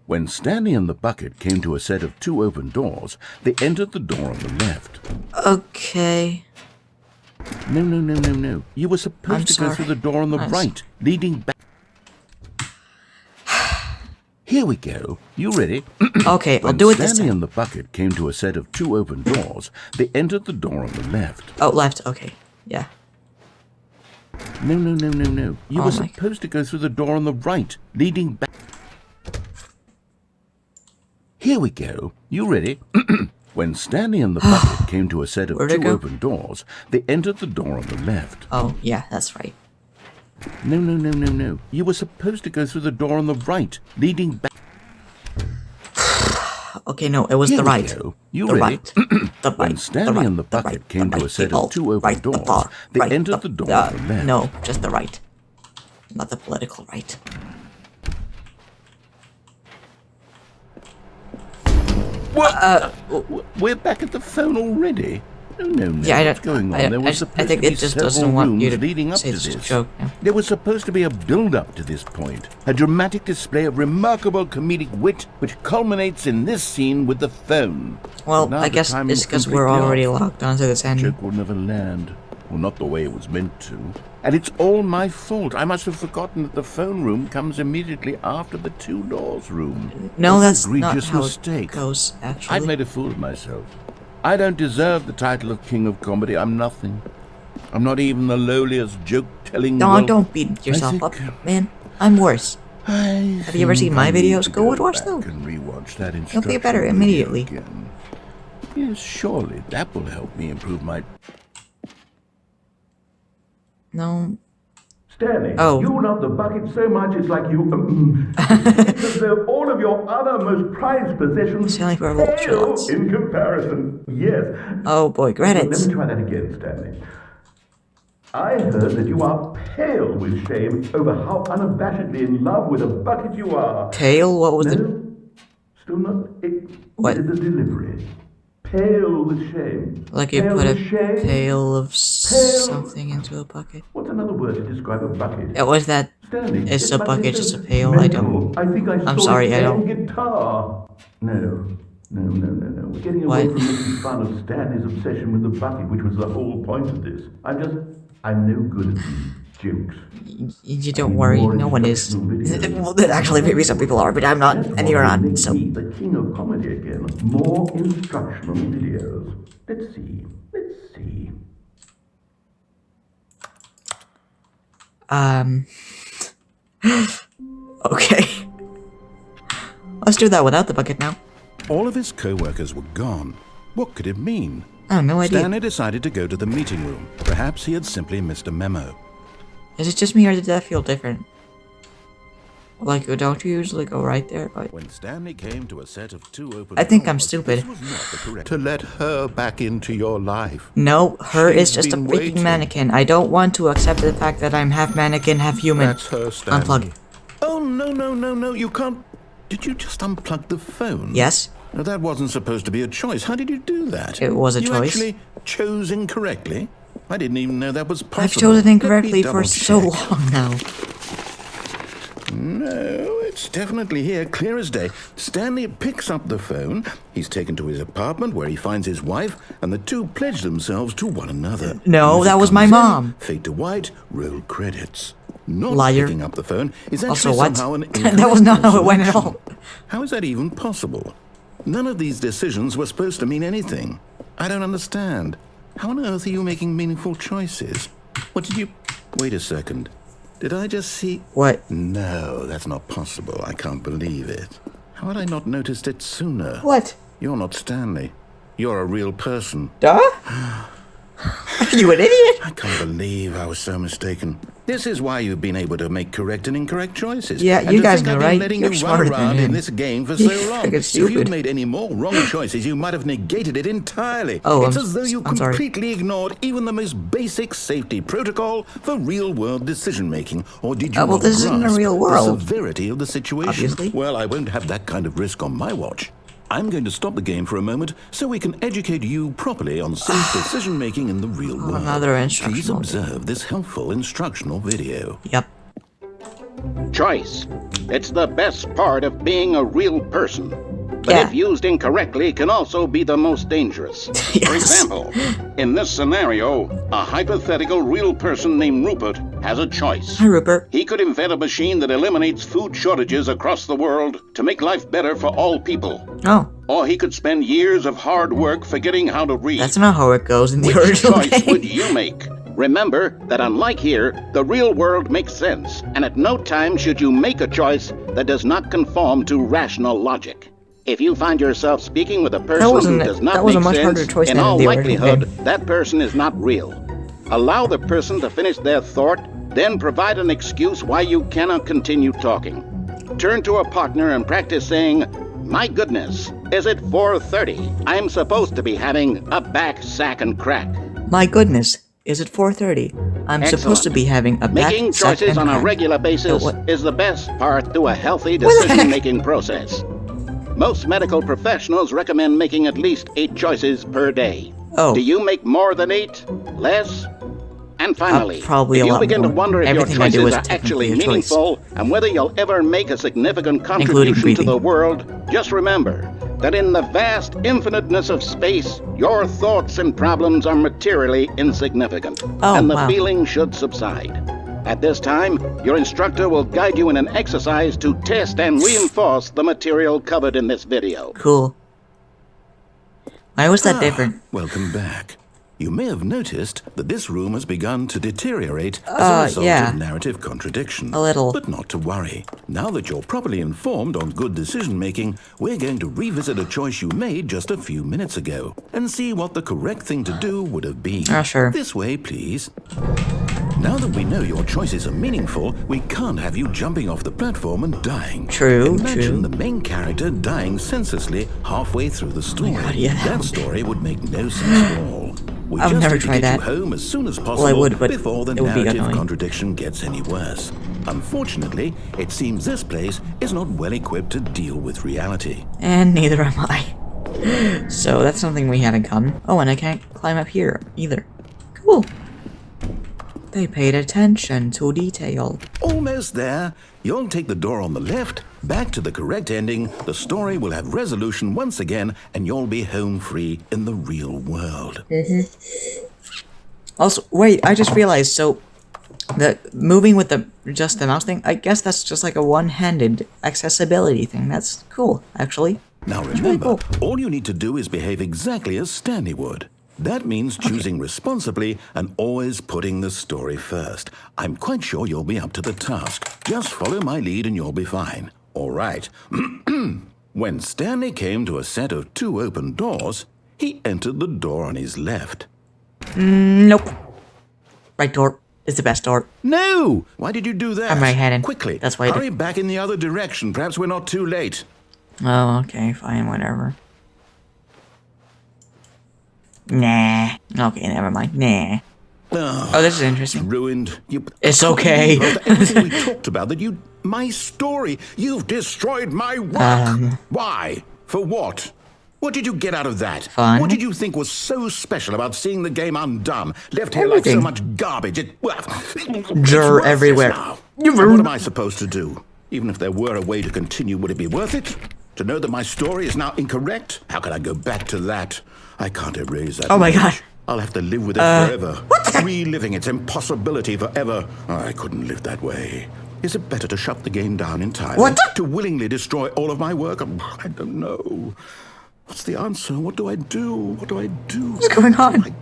When Stanley and the bucket came to a set of 2 open doors, they entered the door on the left. Okay. No. You were supposed to go through the door on the right, leading back. Here we go. You ready? Okay, I'll do it this Stanley time. and the bucket came to a set of 2 open doors, they entered the door on the left. Oh, left, okay. Yeah. No. You Oh were my supposed to go through the door on the right, leading back. Here we go. You ready? When Stanley and the bucket came to a set of Where'd it 2 go? open doors, they entered the door on the left. Oh, yeah, that's right. No. You were supposed to go through the door on the right, leading back. Okay, no, it was Here the we right. go. You the ready? right. The right. When Stanley and the bucket came to a set of 2 open doors, they entered the door on the left. No, just the right. Not the political right. What? We're back at the phone already? No. Yeah, What's going on? There was supposed I think to be it just several doesn't want you rooms to leading up say to it's a this. joke. Yeah. There was supposed to be a build-up to this point, a dramatic display of remarkable comedic wit, which culminates in this scene with the phone. Well, Now I the guess time it's is because we're completely already off. locked onto this The ending. joke will never land. Well, not the way it was meant to. And it's all my fault. I must have forgotten that the phone room comes immediately after the 2 doors room. No, What an that's not egregious how mistake. it goes, actually. I've made a fool of myself. I don't deserve the title of King of Comedy. I'm nothing. I'm not even the lowliest joke-telling... No, well, don't beat yourself think, up, man. I'm worse. Have you ever seen my videos? Go and watch them. And rewatch that You'll get better instructional immediately. video again. Yes, surely that will help me improve my... No. Stanley, Oh. you love the bucket so much it's like you... it's as though all of your other most prized possessions Stanley Parable, Ultra pale Deluxe. in comparison. Yes. Oh boy, credits. Let me try that again, Stanley. I heard that you are pale with shame over how unabashedly in love with a bucket you are. Pale? What was the... No? Still not... What? The delivery. Pale with shame. Like you Pale put a with shame? pail of Pale. something into a bucket? What's another word to describe a bucket? It was that... Stanley, It's it a must bucket, be just so a pail, I don't... mental. I think I I'm saw sorry, it I don't... playing guitar. No. We're getting away What? from making fun of Stanley's obsession with the bucket, which was the whole point of this. I'm no good at these jokes. You don't worry, no one is. Well, actually, maybe some people are, but I'm not, and you're not, Make so... me the king of comedy again. More instructional videos. Let's see. Okay. Let's do that without the bucket now. All of his co-workers were gone. What could it mean? I have no idea. Stanley decided to go to the meeting room. Perhaps he had simply missed a memo. Is it just me, or did that feel different? Like, don't you usually go right there? But When Stanley came to a set of 2 open I think I'm doors, stupid. this was not the correct... To let her back into your life. No, her is She's just a been freaking waiting. mannequin. I don't want to accept the fact that I'm half mannequin, half human. That's her, Stanley. Unplug. Oh, no, you can't... Did you just unplug the phone? Yes? No, that wasn't supposed to be a choice. How did you do that? It was a you choice. You actually chose incorrectly? I didn't even know that was possible. I've chosen incorrectly Let me for so double-check. long now. No, it's definitely here, clear as day. Stanley picks up the phone. He's taken to his apartment where he finds his wife, and the two pledge themselves to one another. No, Music that was my comes in, mom. Fade to white, roll credits. Not Liar. picking up the phone is actually Also, what? somehow an That was not how it went at selection. all. How is that even possible? None of these decisions were supposed to mean anything. I don't understand. How on earth are you making meaningful choices? What did you... Wait a second. Did I just see... What? No, that's not possible. I can't believe it. How had I not noticed it sooner? What? You're not Stanley. You're a real person. Duh? Are you an idiot? I can't believe I was so mistaken. This is why you've been able to make correct and incorrect choices. Yeah, and you to guys think know, I've been right? letting You're you smarter run than around him. in this game for You're so long. freaking If you'd stupid. made any more wrong choices, you might have negated it entirely. Oh, it's as though you I'm sorry. completely ignored even the most basic safety protocol for real-world decision-making. Or did you well, not this isn't a grasp real the world. severity of the situation? Obviously. Well, I won't have that kind of risk on my watch. I'm going to stop the game for a moment so we can educate you properly on safe decision-making in the real world. Another Please instructional. observe this helpful instructional video. Yep. Choice. It's the best part of being a real person. But Yeah. if used incorrectly, can also be the most dangerous. For Yes. example, in this scenario, a hypothetical real person named Rupert has a choice. Hi, Rupert. He could invent a machine that eliminates food shortages across the world to make life better for all people. Oh, Or he could spend years of hard work forgetting how to read. that's not how it goes in the Which original choice game. would you make? Remember that unlike here, the real world makes sense, and at no time should you make a choice that does not conform to rational logic. If you find yourself speaking with a person who does not that was a make much harder sense, choice in than all the original likelihood, game. that person is not real. Allow the person to finish their thought, then provide an excuse why you cannot continue talking. Turn to a partner and practice saying, "My goodness, is it 4:30? I'm supposed to be having a back, sack, and crack." My goodness, is it 4:30? I'm supposed to be having a back, Making sack, choices and on a crack. regular basis what? is the best part to a healthy What the heck? decision-making process. Most medical professionals recommend making at least 8 choices per day. Oh. Do you make more than 8? Less? And finally, probably if a you lot begin to more. wonder if Everything your I do choices is are technically actually a choice. meaningful and whether you'll ever make a significant Including contribution to breathing. the world, just remember that in the vast infiniteness of space, your thoughts and problems are materially insignificant, Oh, and the wow. feeling should subside. At this time, your instructor will guide you in an exercise to test and reinforce the material covered in this video. Cool. Why was that different? Welcome back. You may have noticed that this room has begun to deteriorate as a result yeah. of narrative contradiction. A little. But not to worry. Now that you're properly informed on good decision-making, we're going to revisit a choice you made just a few minutes ago and see what the correct thing to do would have been. Sure. This way, please. Now that we know your choices are meaningful, we can't have you jumping off the platform and dying. True, Imagine true. the main character dying senselessly halfway through the story. God, yeah, that that would- story would make no sense at all. We I've just never need to tried get that. you home as soon as possible I would, but before the it would be narrative annoying. contradiction gets any worse. Unfortunately, it seems this place is not well equipped to deal with reality. And neither am I. So that's something we have in common. Oh, and I can't climb up here either. Cool. They paid attention to detail. Almost there. You'll take the door on the left, back to the correct ending, the story will have resolution once again, and you'll be home free in the real world. Also, wait, I just realized, so the moving with the just the mouse thing, I guess that's just like a one-handed accessibility thing. That's cool, actually. Now really remember, cool. all you need to do is behave exactly as Stanley would. That means choosing responsibly and always putting the story first. I'm quite sure you'll be up to the task. Just follow my lead and you'll be fine. All right. When Stanley came to a set of 2 open doors, he entered the door on his left. Nope. Right door is the best door. No! Why did you do that? I'm right-handed. Quickly, That's why I hurry back in the other direction. Perhaps we're not too late. Oh, okay, fine, whatever. Nah. Okay, never mind. Nah. Oh, this is interesting. Ruined. It's okay. After everything we talked about, my story. You've destroyed my work. Why? For what? What did you get out of that? Fun. What did you think was so special about seeing the game undone, left here like Everything. so much garbage? It's Jur worthless everywhere. now. And what am I supposed to do? Even if there were a way to continue, would it be worth it? To know that my story is now incorrect? How can I go back to that? I can't erase that. Oh my knowledge. God. I'll have to live with it forever. Reliving its impossibility forever. I couldn't live that way. Is it better to shut the game down entirely? What? To willingly destroy all of my work? I don't know. What's the answer? What do I do? What do I do? What's going on?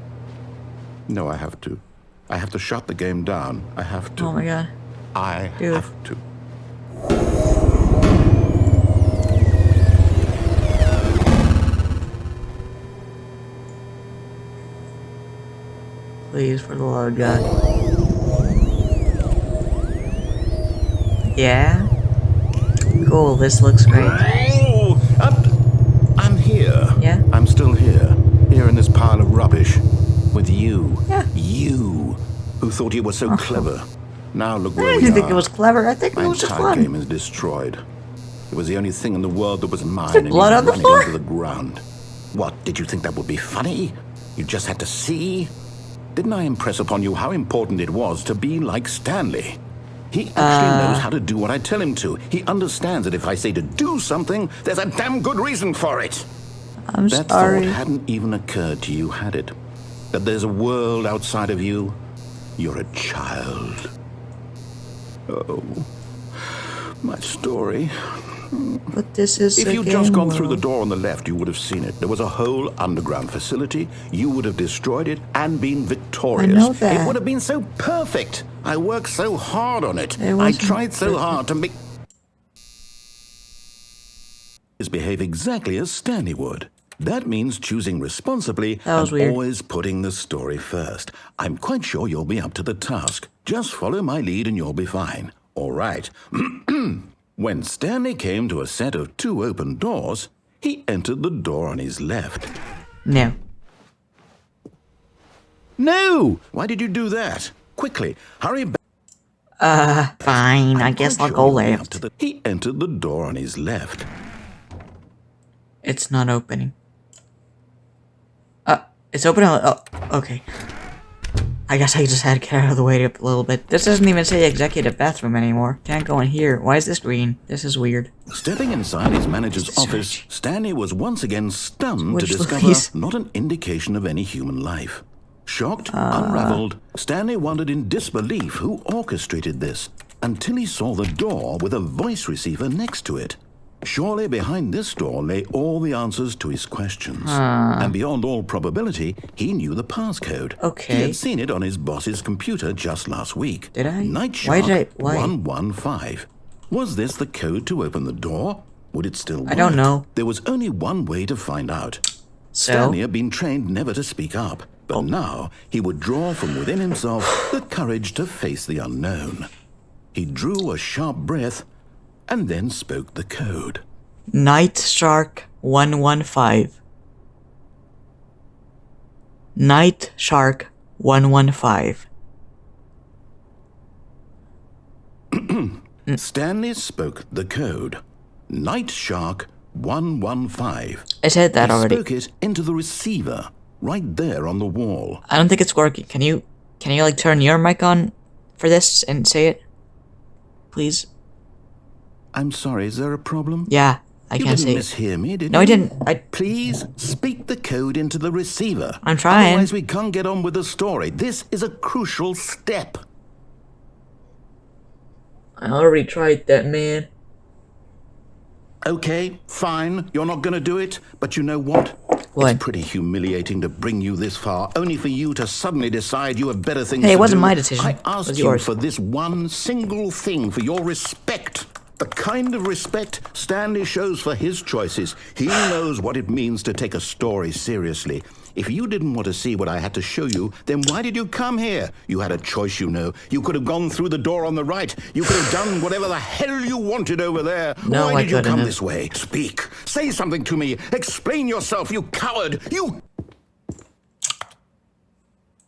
No, I have to. I have to shut the game down. I have to. Oh my god. I Dude. have to. Please, for the love of God. Yeah? Cool, this looks great. Oh, I'm here. Yeah? I'm still here. Here in this pile of rubbish. With you. Yeah. You, who thought you were so clever. Now look where I we didn't are. think it was clever. I think My it was just entire fun. game is destroyed. It was the only thing in the world that was mine, there and blood you on the ran it floor? into the ground. What, did you think that would be funny? You just had to see? Didn't I impress upon you how important it was to be like Stanley? He actually knows how to do what I tell him to. He understands that if I say to do something, there's a damn good reason for it. I'm That sorry. thought hadn't even occurred to you, had it? That there's a world outside of you? You're a child. Oh, my story. But this is If a you'd just game gone through the world. door on the left, you would have seen it. There was a whole underground facility. You would have destroyed it and been victorious. I know that. It would have been so perfect. I worked so hard on it. It I wasn't tried so perfect. hard to make behave exactly as Stanley would. That means choosing responsibly That was and weird. always putting the story first. I'm quite sure you'll be up to the task. Just follow my lead and you'll be fine. All right. When Stanley came to a set of 2 open doors, he entered the door on his left. No. No! Why did you do that? Quickly, hurry back. Fine, I guess I'll go left. He entered the door on his left. It's not opening. It's open. Oh, okay. I guess I just had to get out of the way a little bit. This doesn't even say executive bathroom anymore. Can't go in here. Why is this green? This is weird. Stepping inside his manager's office, Stanley was once again stunned to Switch discover please. not an indication of any human life. Shocked, unraveled, Stanley wondered in disbelief who orchestrated this, until he saw the door with a voice receiver next to it. Surely behind this door lay all the answers to his questions. And beyond all probability, he knew the passcode. Okay. He had seen it on his boss's computer just last week. Did I? Night Why Shark did I- why? 115. Was this the code to open the door? Would it still work? I don't know. There was only one way to find out. So? Stanley had been trained never to speak up, but now he would draw from within himself the courage to face the unknown. He drew a sharp breath and then spoke the code. Night Shark 115. Night Shark 115. Stanley spoke the code. Night Shark 115. I said that He already. spoke it into the receiver, right there on the wall. I don't think it's working. Can you like turn your mic on for this and say it? Please? I'm sorry, is there a problem? Yeah, I You can't didn't say it. mishear me, did you? No, I didn't. Please speak the code into the receiver. I'm trying. Otherwise, we can't get on with the story. This is a crucial step. I already tried that, man. Okay, fine. You're not going to do it, but you know what? What? It's pretty humiliating to bring you this far, only for you to suddenly decide you have better things Hey, to it do. wasn't my decision. I It asked was you yours. for this one single thing, for your respect. The kind of respect Stanley shows for his choices. He knows what it means to take a story seriously. If you didn't want to see what I had to show you, then why did you come here? You had a choice, you know. You could have gone through the door on the right. You could have done whatever the hell you wanted over there. No, why I did you couldn't come have. this way? Speak. Say something to me. Explain yourself, you coward. You...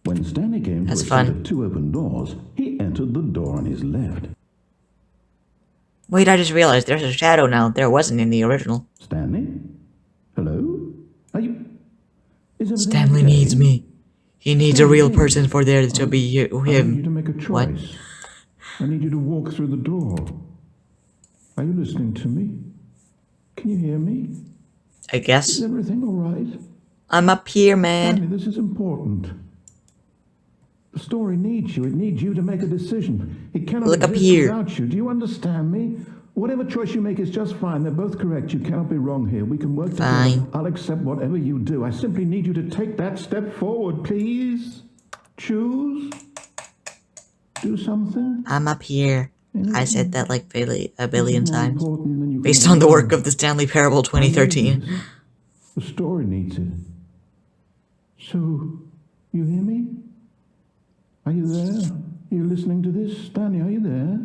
When Stanley came That's to a fun. set of 2 open doors, he entered the door on his left. Wait, I just realized there's a shadow now. There wasn't in the original. Stanley? Hello? Are you... Is everything Stanley okay? needs me. He needs a real person for there to be I need you to him. make a choice. What? I need you to walk through the door. Are you listening to me? Can you hear me? I guess. Is everything all right? I'm up here, man. Stanley, this is important. The story needs you. It needs you to make a decision. It cannot Look up exist here. without you. Do you understand me? Whatever choice you make is just fine. They're both correct. You cannot be wrong here. We can work Fine. together. I'll accept whatever you do. I simply need you to take that step forward, please. Choose. do something? I'm up here. I said that like a billion times. Important than you Based can on the work imagine. of the Stanley Parable 2013. The story needs it. So, you hear me? Are you there? Are you listening to this? Stanley, are you there?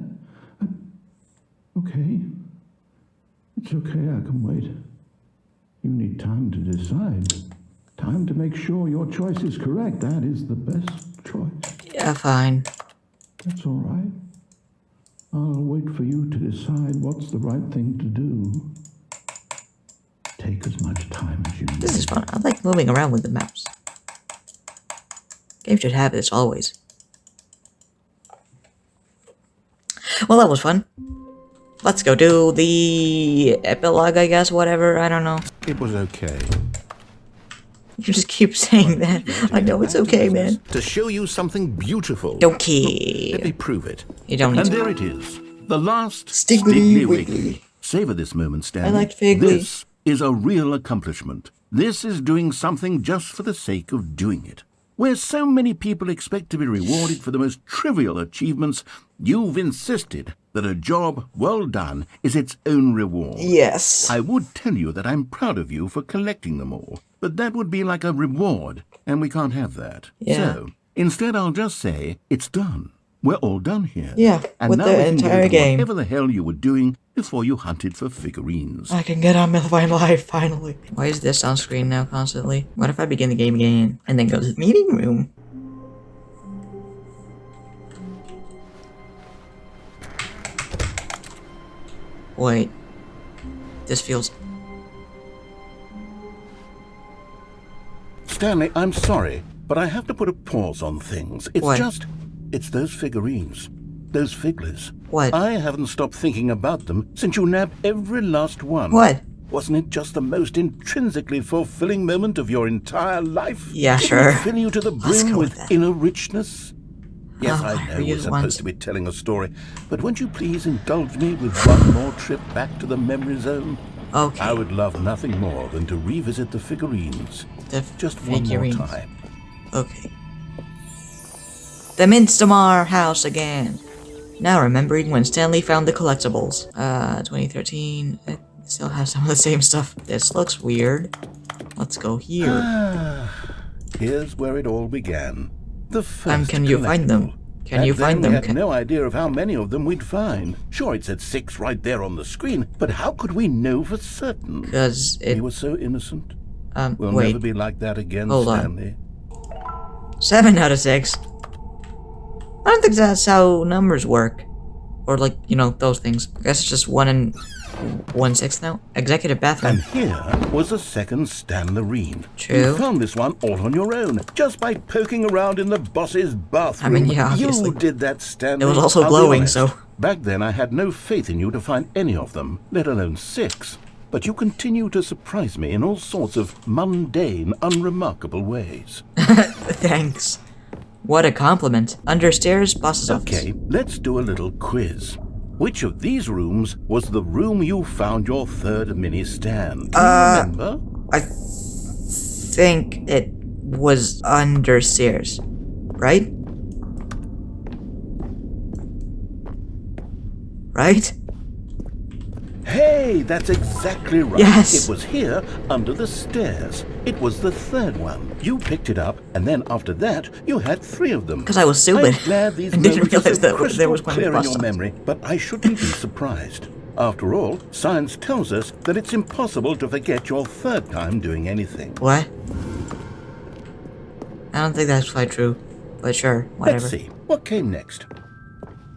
Okay. It's okay, I can wait. You need time to decide. Time to make sure your choice is correct. That is the best choice. Yeah, fine. That's all right. I'll wait for you to decide what's the right thing to do. Take as much time as you need. This is fun. I like moving around with the mouse. Game should have this always. Well, that was fun. Let's go do the epilogue, I guess, whatever, I don't know. It was okay. You just keep saying that. I know it's okay, man. To show you something beautiful. Don't Let me care. prove it. You don't need And to. there it is. The last Stiggly Stiggly Wiggly. Wiggly. Savor this moment, Stanley. I liked FIGLEY. This is a real accomplishment. This is doing something just for the sake of doing it. Where so many people expect to be rewarded for the most trivial achievements, you've insisted that a job well done is its own reward. Yes. I would tell you that I'm proud of you for collecting them all, but that would be like a reward, and we can't have that. Yeah. So, instead I'll just say, it's done. We're all done here. Yeah, and with now the we can entire go to game. whatever the hell you were doing before you hunted for figurines. I can get on my life, finally. Why is this on screen now constantly? What if I begin the game again, and then go to the meeting room? Wait. This feels... Stanley, I'm sorry, but I have to put a pause on things. It's What? it's those figurines. Those FIGLEYs. What? I haven't stopped thinking about them since you nabbed every last one. What? Wasn't it just the most intrinsically fulfilling moment of your entire life? Yeah, Didn't sure. it fill you to the Let's brim go with with that. inner richness? Yes, Oh, I know we're reuse supposed once. to be telling a story, but won't you please indulge me with one more trip back to the memory zone? Okay. I would love nothing more than to revisit the figurines. The Just figurines. one more time. Okay. The Minstamar house again. Now remembering when Stanley found the collectibles. 2013. It still has some of the same stuff. This looks weird. Let's go here. Here's where it all began. The first Can you find them? collectible. Can you Back then, find them? We had no idea of how many of them we'd find. Sure, it said 6 right there on the screen, but how could we know for certain? Because We it... were so innocent. We'll wait. never be like that again, Hold on. Stanley. 7 out of 6. I don't think that's how numbers work. Or like, you know, those things. I guess it's just 1 and 1/6 now. Executive bathroom. And here was a second Stanlerine. True. You found this one all on your own, just by poking around in the boss's bathroom. I mean, yeah, obviously. You did that, Stanley. It was also I'll be glowing, honest. so... Back then, I had no faith in you to find any of them, let alone 6. But you continue to surprise me in all sorts of mundane, unremarkable ways. Thanks. What a compliment. Understairs, boss's office. Okay, let's do a little quiz. Which of these rooms was the room you found your third mini-stand? Do you remember? I think it was understairs, right? Right? Hey, that's exactly right. Yes. It was here, under the stairs. It was the third one. You picked it up, and then after that, you had 3 of them. Because I was stupid. I'm glad these and didn't moments are realize so that there crystal was one clear in bus your stop. memory, but I shouldn't be surprised. After all, science tells us that it's impossible to forget your third time doing anything. What? I don't think that's quite true. But sure, whatever. Let's see. What came next?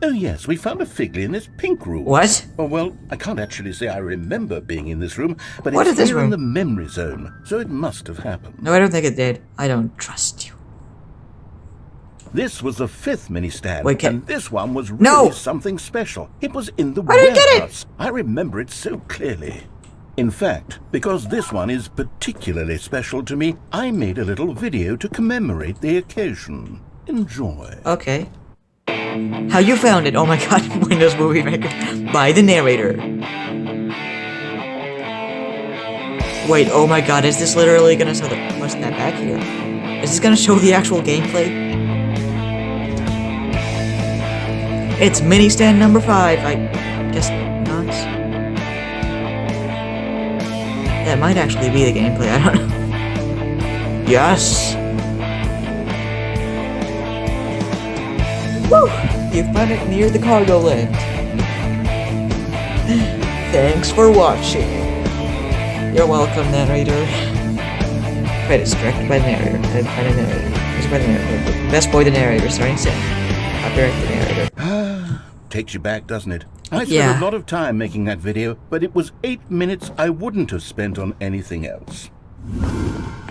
Oh yes, we found a FIGLEY in this pink room. What? Oh, well, I can't actually say I remember being in this room, but What it's is this here in room? the memory zone, so it must have happened. No, I don't think it did. I don't trust you. This was the 5th mini-stand, Wait, and this one was really No! something special. It was in the I didn't get it! warehouse. I remember it so clearly. In fact, because this one is particularly special to me, I made a little video to commemorate the occasion. Enjoy. Okay. How you found it? Oh my god, Windows Movie Maker. By the narrator. Wait, oh my god, is this literally gonna show the... What's that back here? Is this gonna show the actual gameplay? It's mini stand number 5. I guess not. That might actually be the gameplay, I don't know. Yes! Woo! You found it near the cargo land. Thanks for watching. You're welcome, narrator. Credits directed by the narrator. Edited by the narrator. Music by the narrator. Best boy the narrator, starring Sam. Copyright the narrator. Takes you back, doesn't it? I spent a lot of time making that video, but it was 8 minutes I wouldn't have spent on anything else.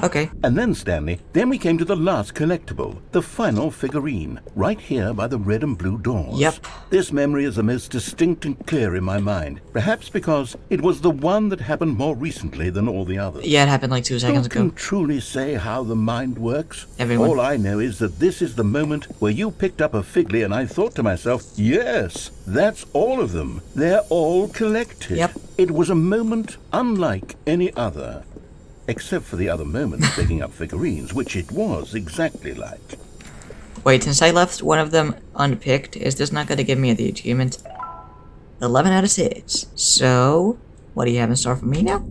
Okay. And then, Stanley, then we came to the last collectible, the final figurine, right here by the red and blue doors. Yep. This memory is the most distinct and clear in my mind, perhaps because it was the one that happened more recently than all the others. Yeah, it happened like 2 seconds ago. Who can truly say how the mind works? Everyone. All I know is that this is the moment where you picked up a FIGLEY and I thought to myself, yes, that's all of them. They're all collected. Yep. It was a moment unlike any other. Except for the other moments picking up figurines, which it was exactly like. Wait, since I left one of them unpicked, is this not going to give me the achievement? 11 out of 6. So, what do you have in store for me now?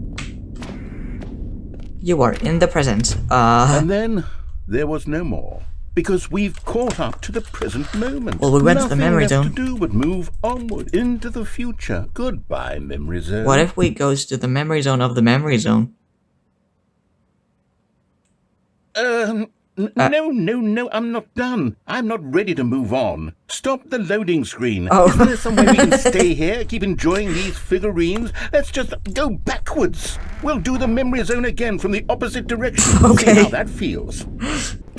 You are in the present. And then, there was no more. Because we've caught up to the present moment. Well, we went to the memory zone. Nothing left to do but move onward into the future. Goodbye, memory zone. What if we goes to the memory zone of the memory zone? No, I'm not done. I'm not ready to move on. Stop the loading screen. Oh. Isn't there some way we can stay here, keep enjoying these figurines? Let's just go backwards. We'll do the memory zone again from the opposite direction. Okay. See how that feels.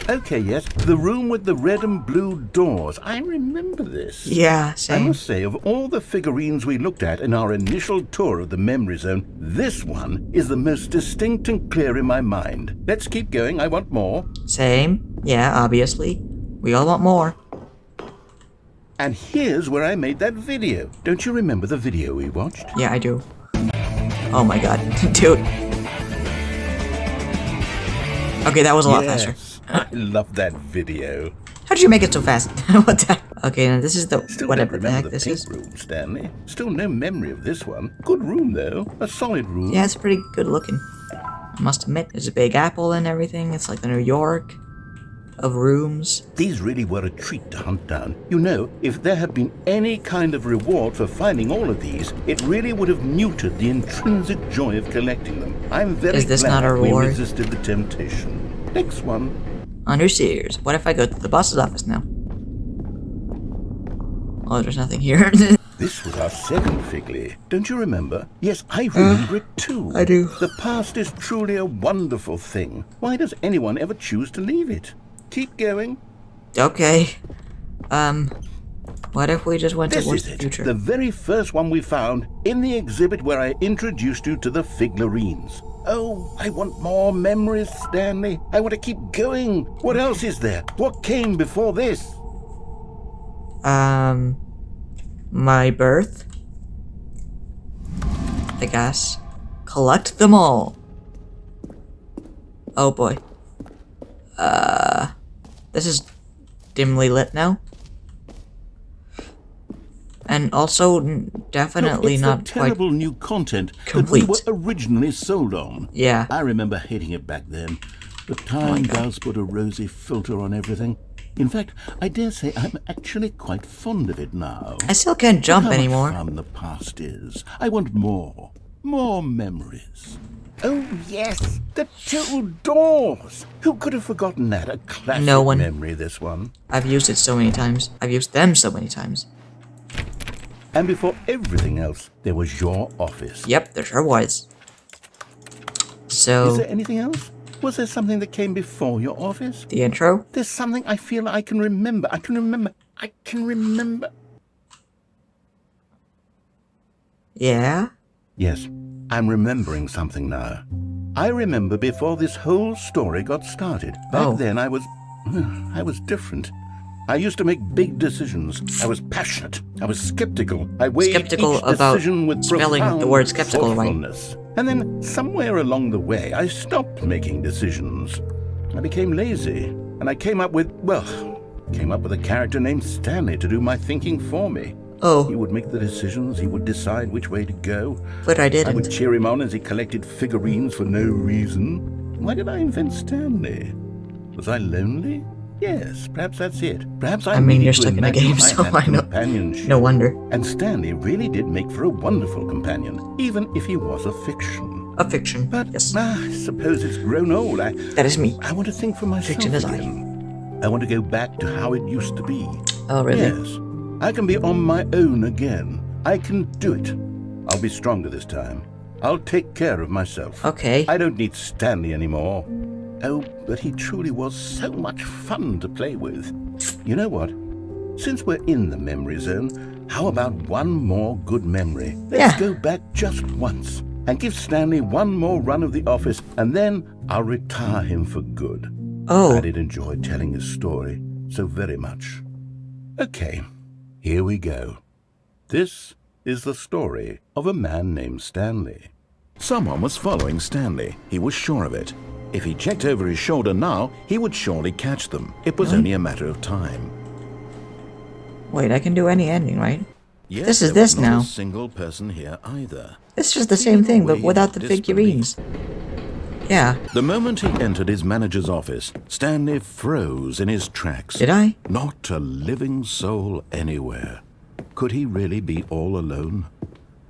Okay, yes, the room with the red and blue doors. I remember this. Yeah, I same. must say, of all the figurines we looked at in our initial tour of the memory zone, this one is the most distinct and clear in my mind. Let's keep going. I want more. Same. Yeah, obviously. We all want more. And here's where I made that video. Don't you remember the video we watched? Yeah, I do. Oh my god. Dude. Okay, that was a lot faster. I love that video. How did you make it so fast? What the? Okay, now this is the Still whatever don't the heck remember this the is. pink room, Stanley. Still no memory of this one. Good room though. A solid room. Yeah, it's pretty good looking. I must admit, there's a big apple and everything. It's like the New York of rooms. These really were a treat to hunt down. You know, if there had been any kind of reward for finding all of these, it really would have muted the intrinsic joy of collecting them. I'm very Is this glad not a we reward? resisted the temptation. Next one. Under Sears. What if I go to the boss's office now? Oh, there's nothing here. This was our second FIGLEY. Don't you remember? Yes, I remember it too. I do. The past is truly a wonderful thing. Why does anyone ever choose to leave it? Keep going. Okay. What if we just went This towards is the it. future? The very first one we found in the exhibit where I introduced you to the figurines. Oh, I want more memories, Stanley. I want to keep going. What else is there? What came before this? My birth? I guess. Collect them all. Oh boy. This is dimly lit now. And also, definitely Look, it's not the quite terrible new content complete. that we were originally sold on. Yeah. I remember hating it back then. But time does put a rosy filter on everything. In fact, I dare say I'm actually quite fond of it now. I still can't jump How anymore. much fun the past is. I want more. More memories. Oh, yes, the two doors. Who could have forgotten that? A classic No one. memory, this one. I've used it so many times. I've used them so many times. And before everything else, there was your office. Yep, there sure was. Is So, there anything else? Was there something that came before your office? the intro? There's something I feel I can remember. I can remember. Yeah? Yes, I'm remembering something now. I remember before this whole story got started. Back then I was different. I used to make big decisions. I was passionate. I was skeptical. I weighed Skeptical each about decision with spelling the profound word skeptical right. thoughtfulness. And then somewhere along the way, I stopped making decisions. I became lazy, and I came up with, well, Came up with a character named Stanley to do my thinking for me. Oh. He would make the decisions, he would decide which way to go. But I I didn't. would cheer him on as he collected figurines for no reason. Why did I invent Stanley? Was I lonely? Yes, perhaps that's it. Perhaps I mean, needed you're to stuck in a imagine game, so had I know. companionship. No wonder. And Stanley really did make for a wonderful companion, even if he was a fiction. A fiction. But yes. I suppose it's grown old. That is me. I want to think for myself Fiction is again. I want to go back to how it used to be. Oh, really? Yes. I can be on my own again. I can do it. I'll be stronger this time. I'll take care of myself. Okay. I don't need Stanley anymore. Oh, but he truly was so much fun to play with. You know what? Since we're in the memory zone, how about one more good memory? Let's go back just once and give Stanley one more run of the office, and then I'll retire him for good. Oh. I did enjoy telling his story so very much. Okay, here we go. This is the story of a man named Stanley. Someone was following Stanley. He was sure of it. If he checked over his shoulder now, he would surely catch them. It was only a matter of time. Wait, I can do any ending, right? Yes, this is there was this not now. a single person here either. It's just the same thing, but without the figurines. Yeah. The moment he entered his manager's office, Stanley froze in his tracks. Did I? Not a living soul anywhere. Could he really be all alone?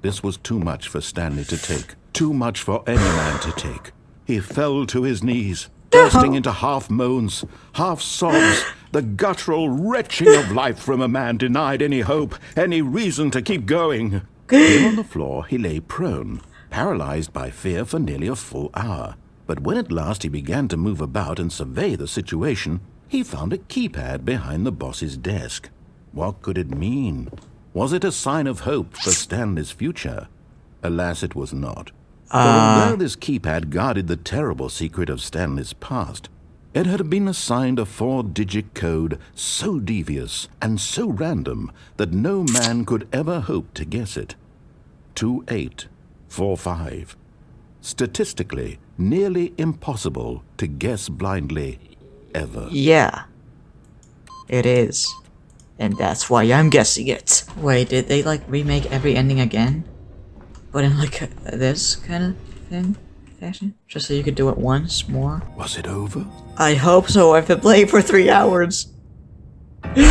This was too much for Stanley to take. Too much for any man to take. He fell to his knees, bursting into half moans, half sobs, the guttural retching of life from a man denied any hope, any reason to keep going. Here on the floor, he lay prone, paralyzed by fear for nearly a full hour. But when at last he began to move about and survey the situation, he found a keypad behind the boss's desk. What could it mean? Was it a sign of hope for Stanley's future? Alas, it was not. For although this keypad guarded the terrible secret of Stanley's past, it had been assigned a 4-digit code so devious and so random that no man could ever hope to guess it. 2845. Statistically, nearly impossible to guess blindly, ever. Yeah. It is. And that's why I'm guessing it. Wait, did they like remake every ending again? But in like this kind of fashion? Just so you could do it once more? Was it over? I hope so. I've been playing for 3 hours. Get me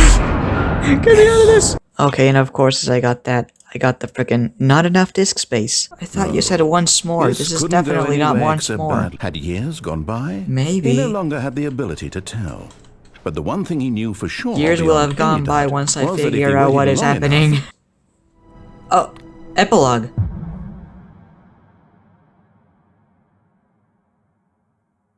out of this! Okay, and of course, I got the frickin' not enough disk space. I thought you said once more. This is definitely not once more. Had years gone by? Maybe. He no longer had the ability to tell. But the one thing he knew for sure... Years will have gone by once I figure out what is happening. Oh, epilogue.